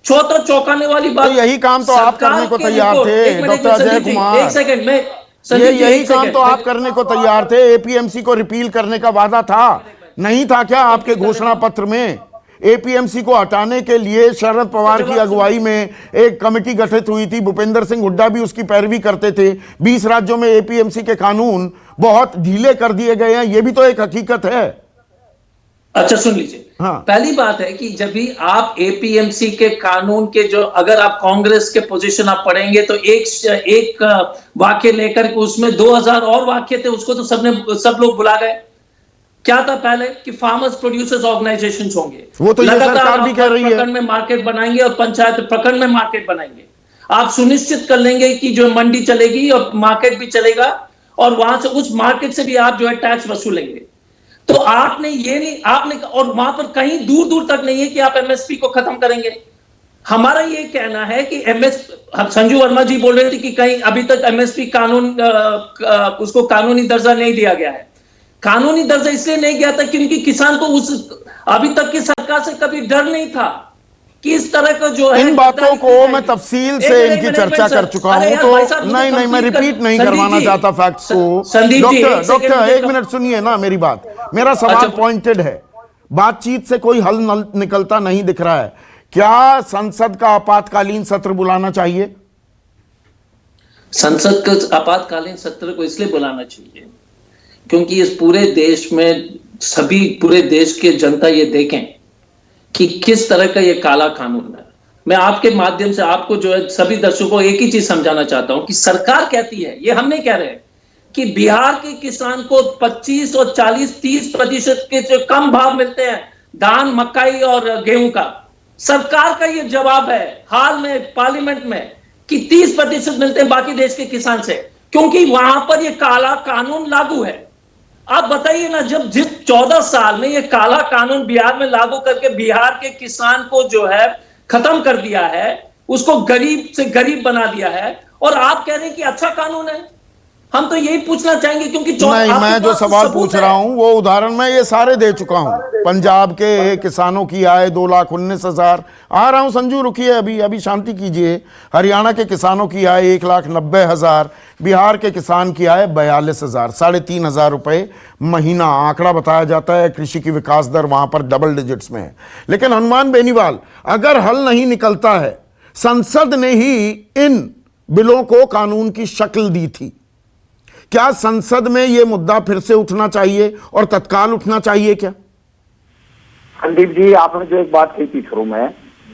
चौथा चौंकाने वाली बात, तो यही काम तो आप करने को तैयार थे डॉक्टर अजय कुमार। एक सेकंड में, यही काम तो आप करने को तैयार थे। एपीएमसी को रिपील करने का वादा था, नहीं था क्या आपके घोषणा पत्र में? एपीएमसी को हटाने के लिए शरद पवार की अगुवाई में एक कमेटी गठित हुई थी। भूपेंद्र सिंह हुड्डा भी उसकी पैरवी करते थे। 20 राज्यों में एपीएमसी के कानून बहुत ढीले कर दिए गए हैं, यह भी तो एक हकीकत है। अच्छा सुन लीजिए, हाँ। पहली बात है कि जब भी आप एपीएमसी के कानून के जो, अगर आप कांग्रेस के पोजीशन आप पढ़ेंगे तो एक वाक्य लेकर के उसमें 2000 और वाक्य थे, उसको तो सब लोग बुला गए। क्या था पहले कि फार्मर्स प्रोड्यूसर्स ऑर्गेनाइजेशंस होंगे, वो तो ये सरकार भी कह रही है, प्रखंड में मार्केट बनाएंगे और पंचायत प्रखंड में मार्केट बनाएंगे। आप सुनिश्चित कर लेंगे कि जो मंडी चलेगी और मार्केट भी चलेगा, और वहां से उस मार्केट से भी आप जो है टैक्स वसूलेंगे। तो आपने ये नहीं, आपने, और वहां पर कहीं दूर दूर तक नहीं है कि आप एमएसपी को खत्म करेंगे। हमारा ये कहना है कि संजू वर्मा जी बोल रहे थे कि कहीं अभी तक एमएसपी कानून उसको कानूनी दर्जा नहीं दिया गया है। कानूनी दर्जा इसलिए नहीं गया था क्योंकि किसान को अभी तक की सरकार से कभी डर नहीं था कि इस तरह का जो है। इन बातों को मैं तफसील से इनकी चर्चा कर चुका हूं, तो नहीं मैं रिपीट नहीं करवाना चाहता फैक्ट्स को। डॉक्टर एक मिनट सुनिए ना मेरी बात। मेरा सवाल पॉइंटेड है, बातचीत से कोई हल निकलता नहीं दिख रहा है। क्या संसद का आपातकालीन सत्र बुलाना चाहिए? संसद का आपातकालीन सत्र को इसलिए बुलाना चाहिए क्योंकि इस पूरे देश में पूरे देश के जनता ये देखें कि किस तरह का ये काला कानून है। मैं आपके माध्यम से आपको जो है सभी दर्शकों को एक ही चीज समझाना चाहता हूं कि सरकार कहती है, ये हम नहीं कह रहे, कि बिहार के किसान को 25 और 40-30% के जो कम भाव मिलते हैं धान, मकई और गेहूं का। सरकार का ये जवाब है हाल में पार्लियामेंट में कि 30% मिलते हैं बाकी देश के किसान से, क्योंकि वहां पर ये काला कानून लागू है। आप बताइए ना, जब जिस 14 साल में ये काला कानून बिहार में लागू करके बिहार के किसान को जो है खत्म कर दिया है, उसको गरीब से गरीब बना दिया है, और आप कह रहे हैं कि अच्छा कानून है। हम तो यही पूछना चाहेंगे, क्योंकि नहीं, मैं जो सवाल पूछ रहा हूं वो उदाहरण मैं ये सारे दे चुका हूं। पंजाब के किसानों की आय 2,19,000, आ रहा हूं संजू, रुकिए अभी शांति कीजिए। हरियाणा के किसानों की आय 1,90,000, बिहार के किसान की आय 42,000, 3,500 रुपए महीना आंकड़ा बताया जाता है। कृषि की विकास दर वहां पर डबल डिजिट्स में है। लेकिन हनुमान बेनीवाल, अगर हल नहीं निकलता है, संसद ने ही इन बिलों को कानून की शक्ल दी थी, क्या संसद में यह मुद्दा फिर से उठना चाहिए और तत्काल उठना चाहिए क्या? संदीप जी, आपने जो एक बात कही थी शुरू में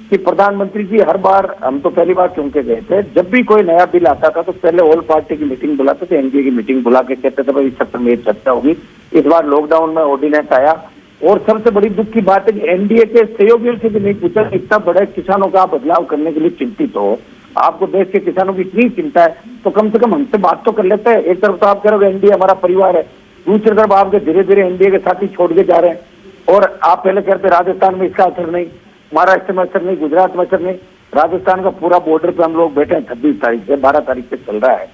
कि प्रधानमंत्री जी हर बार, हम तो पहली बार चुन के गए थे, जब भी कोई नया बिल आता था तो पहले ऑल पार्टी की मीटिंग बुलाते थे, एनडीए की मीटिंग बुला के कहते थे भाई इस सत्र में ये चर्चा होगी। इस बार लॉकडाउन में ऑर्डिनेंस आया, और सबसे बड़ी दुख की बात है कि एनडीए के सहयोगियों से भी नहीं पूछा, इतना बड़े किसानों का बदलाव करने के लिए चिंतित हो, आपको देश के किसानों की इतनी चिंता है, तो कम से कम हमसे बात तो कर लेते हैं। एक तरफ तो आप कह रहे हो एनडीए हमारा परिवार है, दूसरी तरफ आपके धीरे धीरे एनडीए के साथी छोड़ के जा रहे हैं, और आप पहले कहते राजस्थान में इसका असर नहीं, महाराष्ट्र में असर नहीं, गुजरात में असर नहीं। राजस्थान का पूरा बॉर्डर पे हम लोग बैठे हैं 26 तारीख से, 12 तारीख से चल रहा है,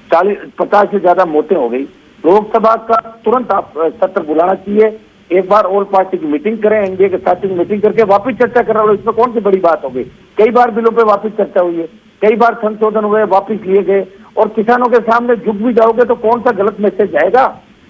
40-50 से ज्यादा मौतें हो गई। लोकसभा का तुरंत आप सत्र बुलाना चाहिए, एक बार ऑल पार्टी की मीटिंग करें, एनडीए के साथी की मीटिंग करके वापस चर्चा करा लो। इसमें कौन सी बड़ी बात हो गई? कई बार बिलों पे वापस चर्चा हुई है, कई बार संशोधन हुए, वापस लिए गए, और किसानों के सामने झुक भी जाओगे तो कौन सा गलत मैसेज जाएगा?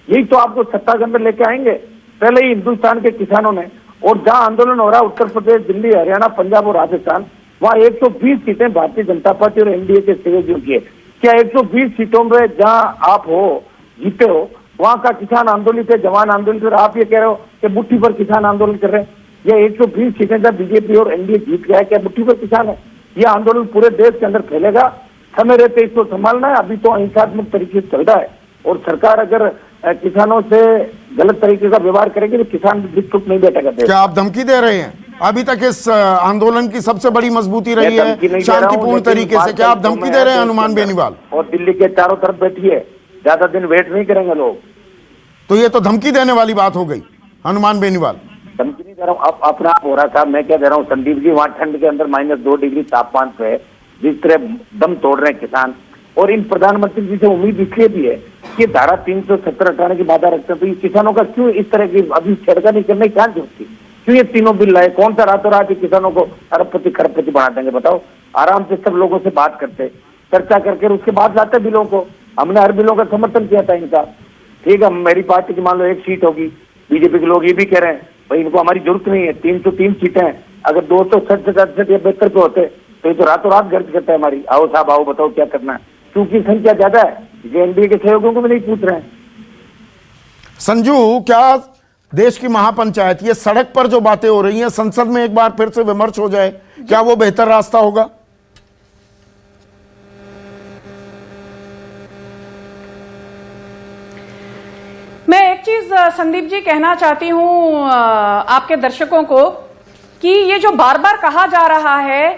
यही तो आपको सत्ता के अंदर लेके आएंगे। पहले ही हिंदुस्तान के किसानों ने, और जहां आंदोलन हो रहा है उत्तर प्रदेश, दिल्ली, हरियाणा, पंजाब और राजस्थान, वहां 120 सीटें भारतीय जनता पार्टी और एनडीए के सहयोगियों की है। क्या 120 सीटों में जहां आप हो, जीते हो, वहां का किसान आंदोलित है, जवान आंदोलित है, आप ये कह रहे हो कि मुट्ठी पर किसान आंदोलन कर रहे हैं? ये 120 सीटें जब बीजेपी और एनडीए जीत गया है, क्या मुट्ठी पर किसान है? यह आंदोलन पूरे देश के अंदर फैलेगा, समय रहते इसको संभालना है। अभी तो अहिंसात्मक तरीके से चल रहा है, और सरकार अगर किसानों से गलत तरीके का व्यवहार करेगी तो किसान चुप नहीं बैठेगा। क्या आप धमकी दे रहे हैं? अभी तक इस आंदोलन की सबसे बड़ी मजबूती रही है शांतिपूर्ण तरीके से, क्या आप धमकी दे रहे हैं हनुमान बेनीवाल? और दिल्ली के चारों तरफ बैठिए, ज्यादा दिन वेट नहीं करेंगे लोग। तो ये तो धमकी देने वाली बात हो गई हनुमान बेनीवाल। धमकी नहीं दे रहा हूँ, अपना आप हो रहा था, मैं क्या दे रहा हूँ संदीप जी, वहां ठंड के अंदर -2 डिग्री तापमान पे जिस तरह दम तोड़ रहे हैं किसान, और इन प्रधानमंत्री जी से उम्मीद इसलिए भी है कि धारा 370 हटाने की बाधा रखते हैं, तो ये किसानों का क्यों इस तरह की अभी छेड़खानी करने की क्या जरूरत थी? क्यों ये तीनों बिल लाए? कौन सा रातों रात किसानों को अरबपति खरबपति बना देंगे? बताओ। आराम से सब लोगों से बात करते, चर्चा करके उसके बाद लाते बिलों को। हमने हर बिलों का समर्थन किया था इनका, ठीक है। मेरी पार्टी की मान लो 1 सीट होगी, बीजेपी के लोग ये भी कह रहे हैं भाई इनको हमारी जरूरत नहीं है, 303 सीटें हैं, अगर 267 या 72 पे होते तो ये तो रातों रात गर्ज करता है हमारी। आओ साहब आओ, बताओ क्या करना है, क्योंकि संख्या ज्यादा है, जो एनडीए के सहयोगियों को भी नहीं पूछ रहे हैं। संजू, क्या देश की महापंचायत, ये सड़क पर जो बातें हो रही हैं, संसद में एक बार फिर से विमर्श हो जाए, क्या वो बेहतर रास्ता होगा? मैं एक चीज संदीप जी कहना चाहती हूं आपके दर्शकों को, कि ये जो बार बार कहा जा रहा है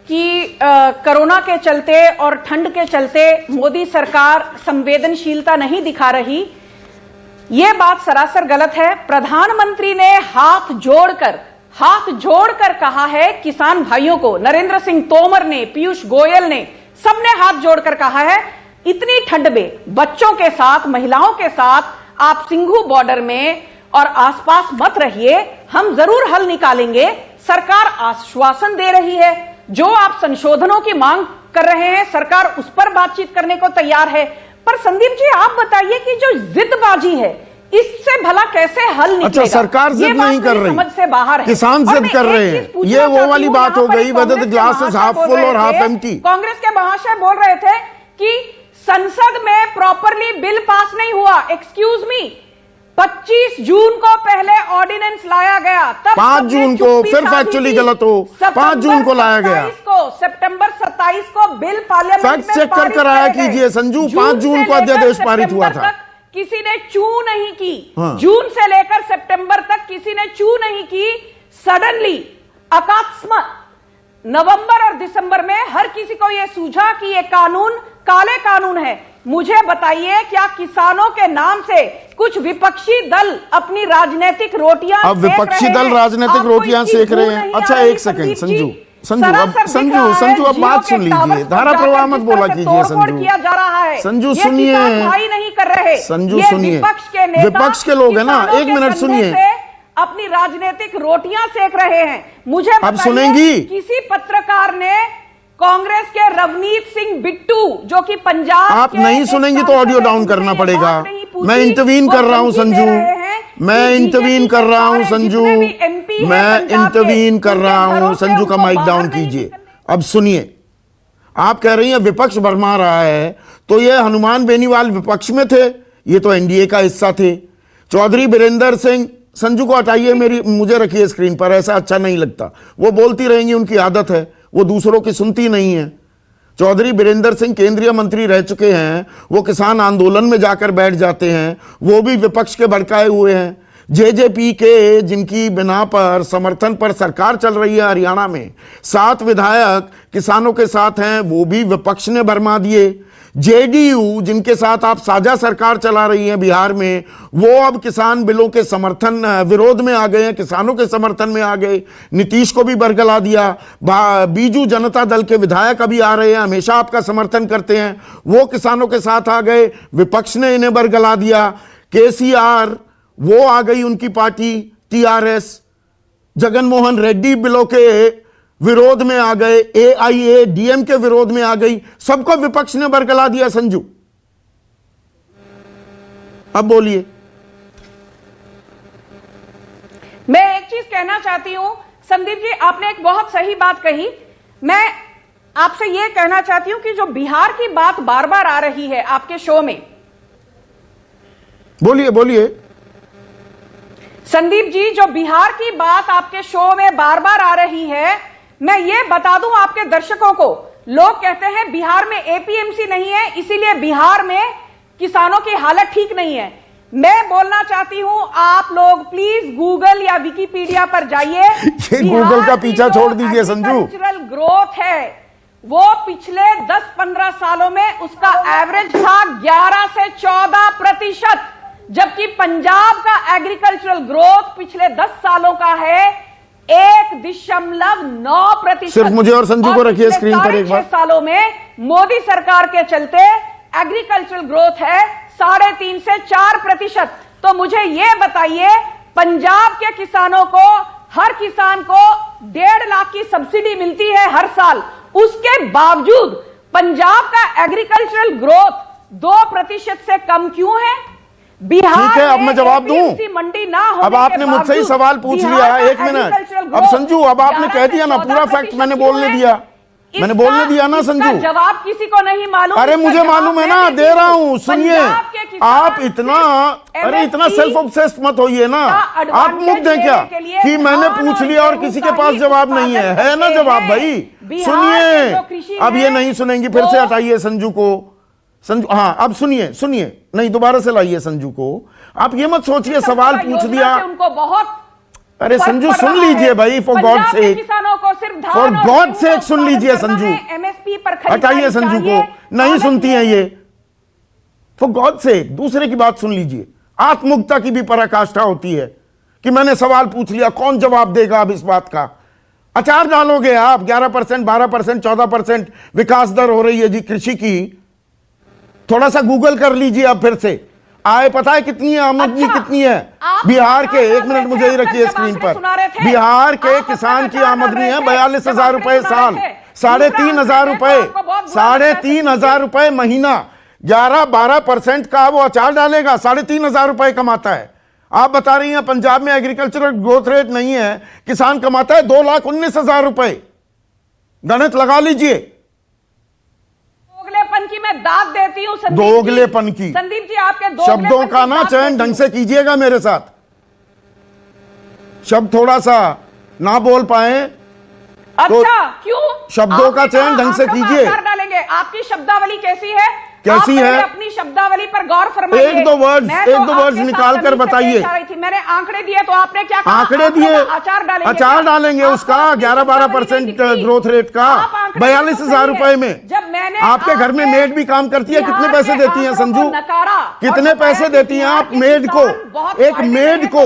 कि कोरोना के चलते और ठंड के चलते मोदी सरकार संवेदनशीलता नहीं दिखा रही, यह बात सरासर गलत है। प्रधानमंत्री ने हाथ जोड़कर कहा है किसान भाइयों को, नरेंद्र सिंह तोमर ने, पीयूष गोयल ने, सबने हाथ जोड़कर कहा है इतनी ठंड में बच्चों के साथ, महिलाओं के साथ आप सिंघू बॉर्डर में और आसपास मत रहिए, हम जरूर हल निकालेंगे। सरकार आश्वासन दे रही है, जो आप संशोधनों की मांग कर रहे हैं सरकार उस पर बातचीत करने को तैयार है। पर संदीप जी आप बताइए कि जो जिदबाजी है इससे भला कैसे हल निकलेगा? अच्छा, सरकार जिद नहीं कर रही, समझ से बाहर है, किसान जिद कर रहे हैं, ये वो वाली बात हो गई, whether the glass is half full और हाफ एम्प्टी। कांग्रेस के महाशय बोल रहे थे कि संसद में प्रॉपरली बिल पास नहीं हुआ। एक्सक्यूज मी, 25 जून को पहले ऑर्डिनेंस लाया गया, तब 5 जून को फिर फैक्चुअली गलत हो, 5 जून को लाया गया। सितंबर 27 को बिल पार्लियामेंट में फैक्ट चेक कर आया कीजिए संजू, 5 जून को अध्यादेश पारित हुआ था। किसी ने चू नहीं की। हाँ। जून से लेकर सितंबर तक किसी ने चू नहीं की। सडनली अकस्मात नवंबर और दिसंबर में हर किसी को यह सूझा कि यह कानून काले कानून है। मुझे बताइए, क्या किसानों के नाम से कुछ विपक्षी दल अपनी राजनीतिक रोटियां अब विपक्षी दल राजनीतिक रोटियां सेक रहे हैं? अच्छा एक सेकंड संजू, संजू अब बात सुन लीजिए, धारा प्रवाह मत बोला कीजिए संजू। किया जा रहा है, संजू सुनिए, भाई नहीं कर रहे संजू सुनिए, विपक्ष के लोग है ना, एक मिनट सुनिए, अपनी राजनीतिक रोटियां सेक रहे हैं। मुझे अब सुनेंगी? किसी पत्रकार ने कांग्रेस के रवनीत सिंह बिट्टू, जो कि पंजाब, आप नहीं सुनेंगी तो ऑडियो डाउन करना पड़ेगा। मैं इंटरवीन कर रहा हूं संजू, मैं इंटरवीन कर रहा हूं संजू, मैं इंटरवीन कर रहा हूं संजू का माइक डाउन कीजिए। अब सुनिए, आप कह रही हैं विपक्ष भरमा रहा है, तो ये हनुमान बेनीवाल विपक्ष में थे, ये तो एनडीए का हिस्सा थे। चौधरी बीरेंद्र सिंह, संजू को हटाइए, मुझे रखिए स्क्रीन पर, ऐसा अच्छा नहीं लगता। वो बोलती रहेंगी, उनकी आदत है, वो दूसरों की सुनती नहीं है। चौधरी बीरेंद्र सिंह केंद्रीय मंत्री रह चुके हैं, वो किसान आंदोलन में जाकर बैठ जाते हैं, वो भी विपक्ष के भड़काए हुए हैं। जेजेपी के जिनकी बिना पर समर्थन पर सरकार चल रही है हरियाणा में, 7 विधायक किसानों के साथ हैं, वो भी विपक्ष ने भरमा दिए। जेडीयू जिनके साथ आप साझा सरकार चला रही हैं बिहार में, वो अब किसान बिलों के समर्थन विरोध में आ गए हैं, किसानों के समर्थन में आ गए। नीतीश को भी बरगला दिया। बीजू जनता दल के विधायक अभी आ रहे हैं, हमेशा आपका समर्थन करते हैं, वो किसानों के साथ आ गए, विपक्ष ने इन्हें बरगला दिया। केसीआर, वो आ गई उनकी पार्टी टीआरएस। जगनमोहन रेड्डी बिलों के विरोध में आ गए, एआईएडीएम के विरोध में आ गई, सबको विपक्ष ने बरगला दिया। संजू अब बोलिए। मैं एक चीज कहना चाहती हूं संदीप जी, आपने एक बहुत सही बात कही। मैं आपसे यह कहना चाहती हूं कि जो बिहार की बात बार बार आ रही है आपके शो में, बोलिए बोलिए संदीप जी, जो बिहार की बात आपके शो में बार बार आ रही है, मैं ये बता दूं आपके दर्शकों को, लोग कहते हैं बिहार में एपीएमसी नहीं है, इसीलिए बिहार में किसानों की हालत ठीक नहीं है। मैं बोलना चाहती हूं, आप लोग प्लीज गूगल या विकिपीडिया पर जाइए। ये गूगल का पीछा छोड़ दीजिए संजू। एग्रीकल्चरल ग्रोथ है वो पिछले 10-15 सालों में उसका एवरेज था 11 से 14%, जबकि पंजाब का एग्रीकल्चरल ग्रोथ पिछले 10 सालों का है 1.9%। सिर्फ मुझे और संजू को रखिए स्क्रीन पर एक बार। 6 सालों में मोदी सरकार के चलते एग्रीकल्चरल ग्रोथ है 3.5 से 4%। तो मुझे यह बताइए, पंजाब के किसानों को, हर किसान को 1.5 लाख की सब्सिडी मिलती है हर साल, उसके बावजूद पंजाब का एग्रीकल्चरल ग्रोथ 2% से कम क्यों है? बिहार, ठीक है, अब मैं जवाब दूं। मंडी ना होने अब आपने मुझसे ही सवाल पूछ लिया, एक मिनट। अब संजू, अब आपने कह दिया ना, पूरा फैक्ट मैंने बोलने दिया, मैंने बोलने दिया ना संजू। जवाब किसी को नहीं मालूम। अरे मुझे मालूम है ना, दे रहा हूं, सुनिए। आप इतना सेल्फ ऑब्सेस्ड मत होइए ना। आप मुग्ध हैं क्या कि मैंने पूछ लिया और किसी के पास जवाब नहीं है ना जवाब? भाई सुनिए, अब ये नहीं सुनेंगी, फिर से हटाइए संजू को। संजू, हाँ अब सुनिए, नहीं दोबारा से लाइए संजू को। आप ये मत सोचिए सवाल पूछ दिया, उनको बहुत। अरे संजू सुन लीजिए भाई, for God sake, for God sake सुन लीजिए संजू। एमएसपी पर हटाइए संजू को, नहीं सुनती हैं ये, फॉर गॉड सेक, दूसरे की बात सुन लीजिए। आत्ममुक्ता की भी पराकाष्ठा होती है कि मैंने सवाल पूछ लिया, कौन जवाब देगा अब इस बात का? अचार डालोगे आप, 11%, 12%, 14% विकास दर हो रही है जी कृषि की। थोड़ा सा गूगल कर लीजिए अब फिर से, आय पता है कितनी है, आमदनी कितनी है बिहार के? एक मिनट मुझे ही रखिए स्क्रीन पर। बिहार के किसान की आमदनी है 42,000 रुपए साल, 3,500 रुपए, 3,500 रुपए महीना। 11-12% का वो अचार डालेगा, 3,500 रुपए कमाता है। आप बता रही हैं पंजाब में एग्रीकल्चरल ग्रोथ रेट नहीं है, किसान कमाता है 2,19,000 रुपए। गणित लगा लीजिए। दोगलेपन की मैं मैं दाद देती हूँ संदीप जी। दोगलेपन की। संदीप जी आपके शब्दों का ना चयन ढंग से कीजिएगा मेरे साथ, शब्द थोड़ा सा ना बोल पाए अच्छा क्यों? शब्दों का चयन ढंग से कीजिए। डालेंगे, आपकी शब्दावली कैसी है? कैसी है? अपनी शब्दावली पर गौर फरमाइए। एक दो वर्ड्स निकाल कर बताइए। मैंने आंकड़े दिए तो आपने क्या कहा? आंकड़े दिए, अचार डालेंगे उसका 11-12% ग्रोथ रेट का 42,000 रुपए में। जब मैंने आपके घर में मेड भी काम करती है, कितने पैसे देती हैं संजू? कितने पैसे देती हैं आप मेड को? एक मेड को,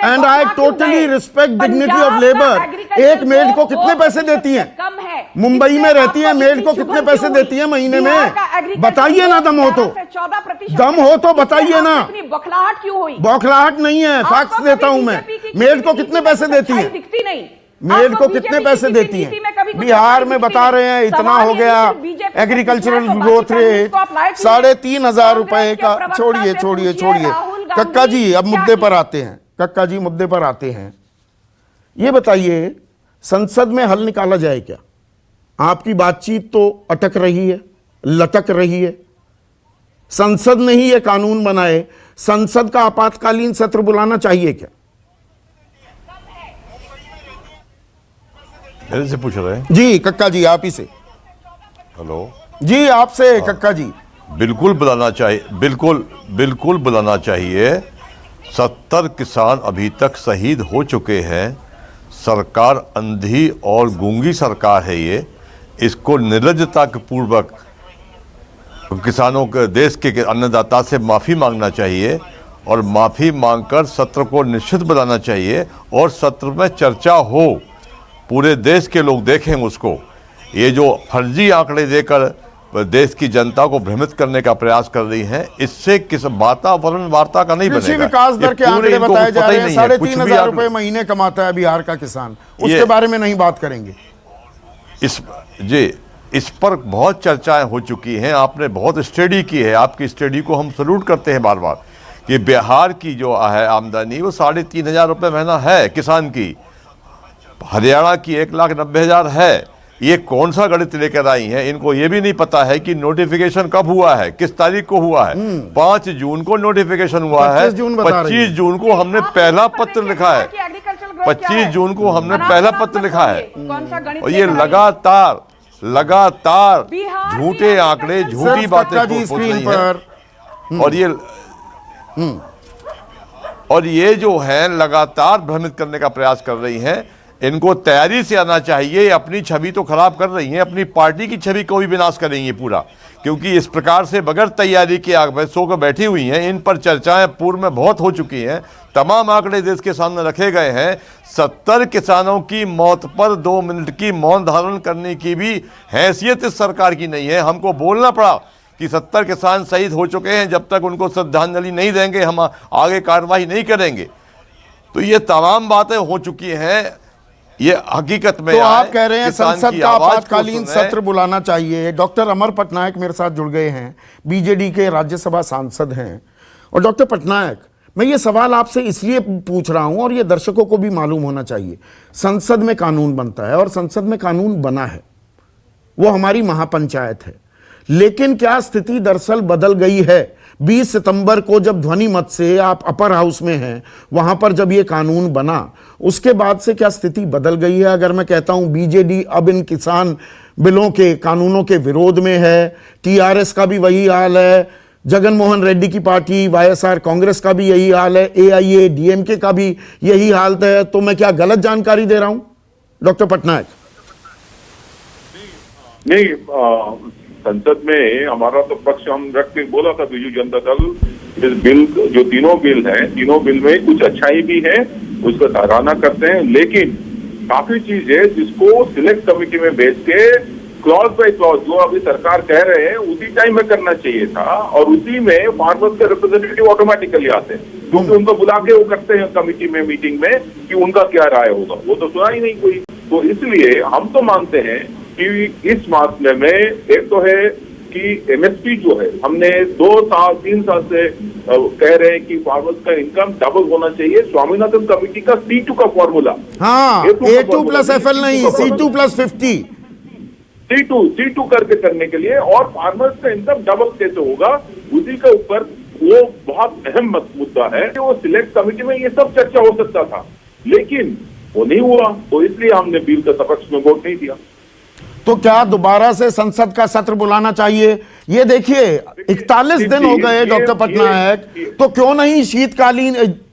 and I totally respect dignity of labour, एक मेड को कितने पैसे देती हैं? कम है। मुंबई में रहती है मेड को कितने पैसे देती है महीने में? बताइए ना, दम हो तो, 14% दम हो तो बताइए ना। बौखलाहट क्यों हुई? बौखलाहट नहीं है, फैक्ट्स देता हूं मैं। मेड को कितने पैसे देती है? दिखती नहीं। मेड को कितने पैसे देती है? बिहार में बता रहे हैं इतना हो गया एग्रीकल्चरल ग्रोथ रेट 3,500 रुपए का। छोड़िए छोड़िए छोड़िए कक्का जी, अब मुद्दे पर आते हैं। कक्का जी मुद्दे पर आते हैं। ये बताइए, संसद में हल निकाला जाए क्या? आपकी बातचीत तो अटक रही है, लटक रही है। संसद ने ही ये कानून बनाए, संसद का आपातकालीन सत्र बुलाना चाहिए क्या? मेरे से पूछ रहे हैं? जी कक्का जी, आप ही से। हेलो जी आपसे कक्का जी। बिल्कुल बुलाना चाहिए, बिल्कुल बुलाना चाहिए। 70 किसान अभी तक शहीद हो चुके हैं। सरकार अंधी और गूंगी सरकार है ये। इसको निर्लज्जता के पूर्वक किसानों के, देश के अन्नदाता से माफ़ी मांगना चाहिए और माफ़ी मांगकर सत्र को निश्चित बुलाना चाहिए और सत्र में चर्चा हो, पूरे देश के लोग देखें उसको। ये जो फर्जी आंकड़े देकर देश की जनता को भ्रमित करने का प्रयास कर रही हैं, इससे किस वातावरण वार्ता का नहीं बनेगा। कृषि विकास दर के आंकड़े बताए जा रहे हैं, 3,500 रुपए महीने कमाता है बिहार का किसान, उसके बारे में नहीं बात करेंगे। इस पर बहुत चर्चाएं हो चुकी हैं, आपने बहुत स्टडी की है, आपकी स्टडी को हम सल्यूट करते हैं बार बार कि बिहार की जो है आमदनी वो 3,500 रुपये महीना है किसान की, हरियाणा की 1,90,000 है। ये कौन सा गणित लेकर आई हैं? इनको ये भी नहीं पता है कि नोटिफिकेशन कब हुआ है, किस तारीख को हुआ है। 5 जून को नोटिफिकेशन हुआ है, 25 जून को हमने पहला पत्र लिखा है, 25 जून को हमने पहला पत्र लिखा है। और ये लगातार झूठे आंकड़े, झूठी बातें बोल रही हैं। और ये जो है लगातार भ्रमित करने का प्रयास कर रही हैं। इनको तैयारी से आना चाहिए। अपनी छवि तो खराब कर रही हैं, अपनी पार्टी की छवि को भी विनाश करेंगी पूरा, क्योंकि इस प्रकार से बगैर तैयारी के आग में सो कर बैठी हुई हैं। इन पर चर्चाएं पूर्व में बहुत हो चुकी हैं, तमाम आंकड़े देश के सामने रखे गए हैं। 70 किसानों की मौत पर 2 मिनट की मौन धारण करने की भी हैसियत इस सरकार की नहीं है। हमको बोलना पड़ा कि 70 किसान शहीद हो चुके हैं, जब तक उनको श्रद्धांजलि नहीं देंगे हम आगे कार्रवाई नहीं करेंगे। तो ये तमाम बातें हो चुकी हैं, ये हकीकत में। तो आप कह रहे हैं संसद का आपातकालीन सत्र बुलाना चाहिए। डॉक्टर अमर पटनायक मेरे साथ जुड़ गए हैं, बीजेडी के राज्यसभा सांसद हैं। और डॉक्टर पटनायक, मैं ये सवाल आपसे इसलिए पूछ रहा हूं और ये दर्शकों को भी मालूम होना चाहिए। संसद में कानून बनता है और संसद में कानून बना है, वो हमारी महापंचायत है। लेकिन क्या स्थिति दरअसल बदल गई है? 20 सितंबर को जब ध्वनि मत से आप अपर हाउस में हैं, वहां पर जब ये कानून बना, उसके बाद से क्या स्थिति बदल गई है? अगर मैं कहता हूं बीजेडी अब इन किसान बिलों के कानूनों के विरोध में है, टीआरएस का भी वही हाल है, जगन मोहन रेड्डी की पार्टी वाईएसआर कांग्रेस का भी यही हाल है, एआईए डीएमके का भी यही हालत है, तो मैं क्या गलत जानकारी दे रहा हूं डॉक्टर पटनायक? नहीं, संसद में हमारा तो पक्ष हम रख के बोला था, बीजू जनता दल इस बिल, जो तीनों बिल हैं, तीनों बिल में कुछ अच्छाई भी है, उसका सराहना करते हैं, लेकिन काफी चीज है जिसको सिलेक्ट कमेटी में भेज के क्लॉज बाय क्लॉज जो अभी सरकार कह रहे हैं उसी टाइम में करना चाहिए था, और उसी में फार्मर्स के रिप्रेजेंटेटिव ऑटोमेटिकली आते हैं, क्योंकि उनको बुला के वो करते हैं कमेटी में मीटिंग में कि उनका क्या राय होगा, वो तो सुना ही नहीं कोई। तो इसलिए हम तो मानते हैं कि इस मामले में एक तो है कि एमएसपी जो है, हमने 2-3 साल से कह रहे हैं कि फार्मर्स का इनकम डबल होना चाहिए। स्वामीनाथन कमेटी का C2 का फॉर्मूला, हाँ, A2 + FL नहीं, C2 + 50। C2 करके करने के लिए, और फार्मर्स का इनकम डबल कैसे होगा, उसी के ऊपर वो बहुत अहम मुद्दा है कि वो सिलेक्ट कमेटी में ये सब चर्चा हो सकता था, लेकिन वो नहीं हुआ, तो इसलिए हमने बिल के सपक्ष में वोट नहीं दिया। तो क्या दोबारा से संसद का सत्र बुलाना चाहिए? ये देखिए 41 दिन हो गए डॉक्टर पटनायक, तो क्यों नहीं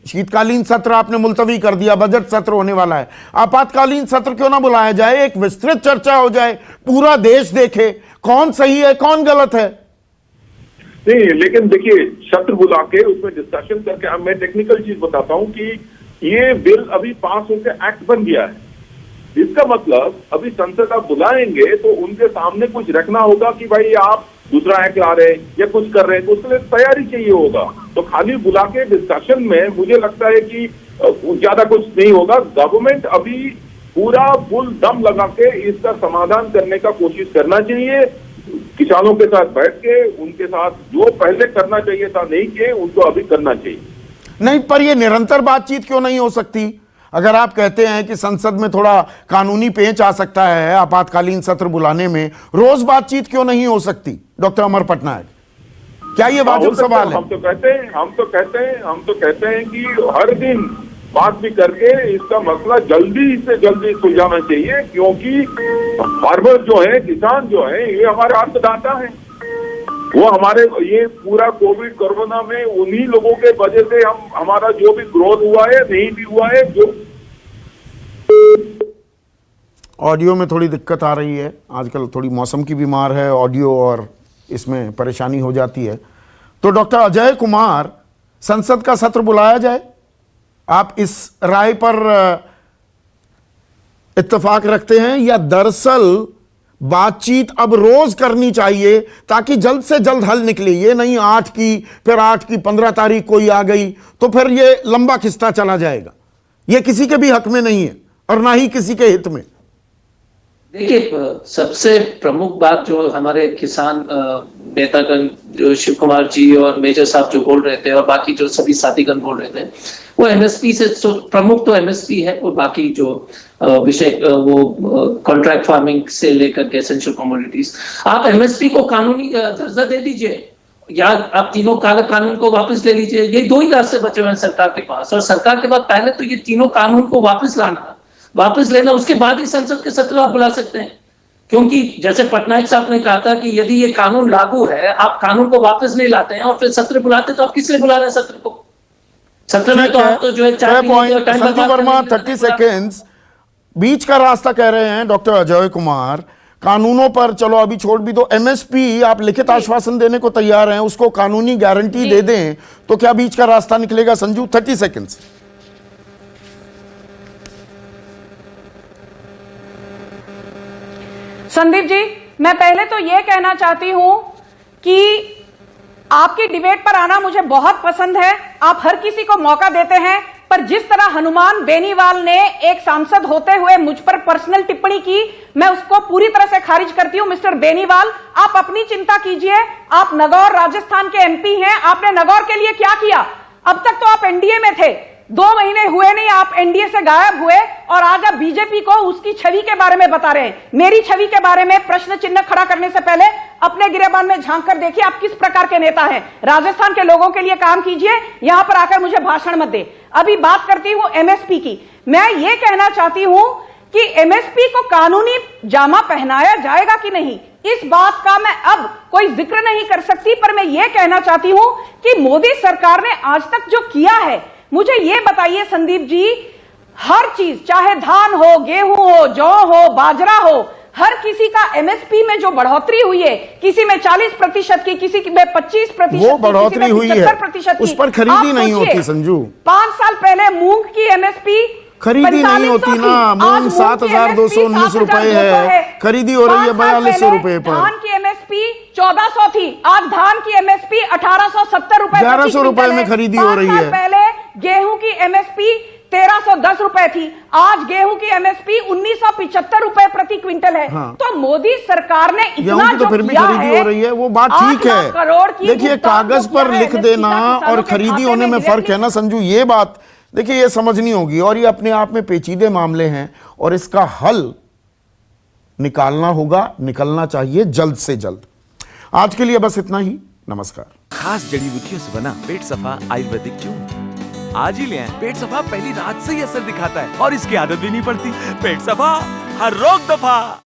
शीतकालीन सत्र आपने मुलतवी कर दिया, बजट सत्र होने वाला है, आपातकालीन सत्र क्यों ना बुलाया जाए, एक विस्तृत चर्चा हो जाए, पूरा देश देखे कौन सही है कौन गलत है। नहीं, लेकिन देखिए सत्र बुला के उसमें डिस्कशन करके, अब मैं टेक्निकल चीज बताता हूं कि ये बिल अभी पास होकर एक्ट बन गया है, इसका मतलब अभी संसद आप बुलाएंगे तो उनके सामने कुछ रखना होगा कि भाई आप दूसरा एक्ट ला रहे हैं या कुछ कर रहे हैं, तो उसके लिए तैयारी चाहिए होगा। तो खाली बुला के डिस्कशन में मुझे लगता है कि ज्यादा कुछ नहीं होगा। गवर्नमेंट अभी पूरा फुल दम लगा के इसका समाधान करने का कोशिश करना चाहिए, किसानों के साथ बैठ के उनके साथ जो पहले करना चाहिए था नहीं किए, उनको अभी करना चाहिए। नहीं, पर ये निरंतर बातचीत क्यों नहीं हो सकती? अगर आप कहते हैं कि संसद में थोड़ा कानूनी पेंच आ सकता है आपातकालीन सत्र बुलाने में, रोज बातचीत क्यों नहीं हो सकती डॉक्टर अमर पटनायक? क्या ये वाजिब सवाल है? हम तो कहते हैं कि हर दिन बात भी करके इसका मसला जल्दी से जल्दी सुलझाना चाहिए, क्योंकि फार्मर जो है, किसान जो है, ये हमारे अन्नदाता है। वो हमारे ये पूरा कोविड कोरोना में उन्हीं लोगों के वजह से हमारा जो भी ग्रोथ हुआ है नहीं भी हुआ है। जो ऑडियो में थोड़ी दिक्कत आ रही है, आजकल थोड़ी मौसम की बीमार है, ऑडियो और इसमें परेशानी हो जाती है। तो डॉक्टर अजय कुमार, संसद का सत्र बुलाया जाए, आप इस राय पर इत्तेफाक रखते हैं, या दरअसल बातचीत अब रोज करनी चाहिए ताकि जल्द से जल्द हल निकले? ये नहीं 8 की, फिर 8 की 15 तारीख कोई आ गई तो फिर ये लंबा खिस्ता चला जाएगा। ये किसी के भी हक में नहीं है और ना ही किसी के हित में। देखिए, सबसे प्रमुख बात जो हमारे किसान नेतागण जो शिव कुमार जी और मेजर साहब जो बोल रहे थे और बाकी जो सभी साथीगण बोल रहे थे, वो एमएसपी से प्रमुख तो एमएसपी है, और बाकी जो विषय वो कॉन्ट्रैक्ट फार्मिंग से लेकर के एसेंशियल कमोडिटीज, आप एमएसपी को कानूनी दर्जा दे दीजिए या आप तीनों काला कानून को वापस ले लीजिए। ये दो ही रास्ते बचे हुए हैं सरकार के पास, और सरकार के पास पहले तो ये तीनों कानून को वापस लेना, उसके बाद ही संसद के सत्र आप बुला सकते हैं। क्योंकि जैसे पटनायक साहब ने कहा था कि यदि ये कानून लागू है, आप कानून को वापस नहीं लाते हैं और फिर सत्र बुलाते, तो आप किस लिए बुला रहे हैं सत्र को? सत्र में तो आप तो जो है संजू वर्मा 30 सेकेंड्स बीच का रास्ता कह रहे हैं डॉक्टर अजय कुमार। कानूनों पर चलो अभी छोड़ भी दो, एमएसपी आप लिखित आश्वासन देने को तैयार हैं, उसको कानूनी गारंटी दे दें तो क्या बीच का रास्ता निकलेगा? संजू 30 सेकेंड्स। संदीप जी, मैं पहले तो यह कहना चाहती हूं कि आपकी डिबेट पर आना मुझे बहुत पसंद है। आप हर किसी को मौका देते हैं, पर जिस तरह हनुमान बेनीवाल ने एक सांसद होते हुए मुझ पर पर्सनल टिप्पणी की, मैं उसको पूरी तरह से खारिज करती हूं। मिस्टर बेनीवाल, आप अपनी चिंता कीजिए। आप नगौर राजस्थान के एमपी हैं, आपने नगौर के लिए क्या किया? अब तक तो आप एनडीए में थे, 2 महीने हुए नहीं आप एनडीए से गायब हुए, और आज आप बीजेपी को उसकी छवि के बारे में बता रहे हैं। मेरी छवि के बारे में प्रश्न चिन्ह खड़ा करने से पहले अपने गिरेबान में झांक कर देखिए आप किस प्रकार के नेता हैं। राजस्थान के लोगों के लिए काम कीजिए, यहां पर आकर मुझे भाषण मत दे। अभी बात करती हूं एमएसपी की। मैं ये कहना चाहती हूं कि एमएसपी को कानूनी जामा पहनाया जाएगा कि नहीं, इस बात का मैं अब कोई जिक्र नहीं कर सकती, पर मैं ये कहना चाहती हूं कि मोदी सरकार ने आज तक जो किया है, मुझे ये बताइए संदीप जी, हर चीज, चाहे धान हो, गेहूं हो, जौ हो, बाजरा हो, हर किसी का एमएसपी में जो बढ़ोतरी हुई है, किसी में 40% की, किसी में 25%, वो बढ़ोतरी हुई है, उस पर खरीदी नहीं होती संजू। 5 साल पहले मूंग की एमएसपी खरीदी नहीं होती ना, मूंग 7,219 रुपए है, खरीदी हो रही है 4200 रुपए पर। धान की एमएसपी 1400 थी, आज धान की एमएसपी 1870 रुपए, 1100 रुपए में खरीदी हो रही है। पहले गेहूं की एमएसपी 1310 रुपए थी, आज गेहूं की एमएसपी 1975 रुपए प्रति क्विंटल है। हाँ। तो मोदी सरकार ने इतना तो फिर भी खरीदी हो रही है, वो बात ठीक है। देखिए, कागज पर लिख देना और खरीदी होने में फर्क है ना संजू, ये बात देखिए ये समझनी होगी। और ये अपने आप में पेचीदे मामले हैं और इसका हल निकालना होगा, निकलना चाहिए जल्द से जल्द। आज के लिए बस इतना ही। नमस्कार। खास जड़ी बूटियों से बना पेट सफा आयुर्वेदिक चूर्ण आज ही ले आएं। पेट सफा पहली रात से ही असर दिखाता है और इसकी आदत भी नहीं पड़ती। पेट सफा, हर रोग दफा।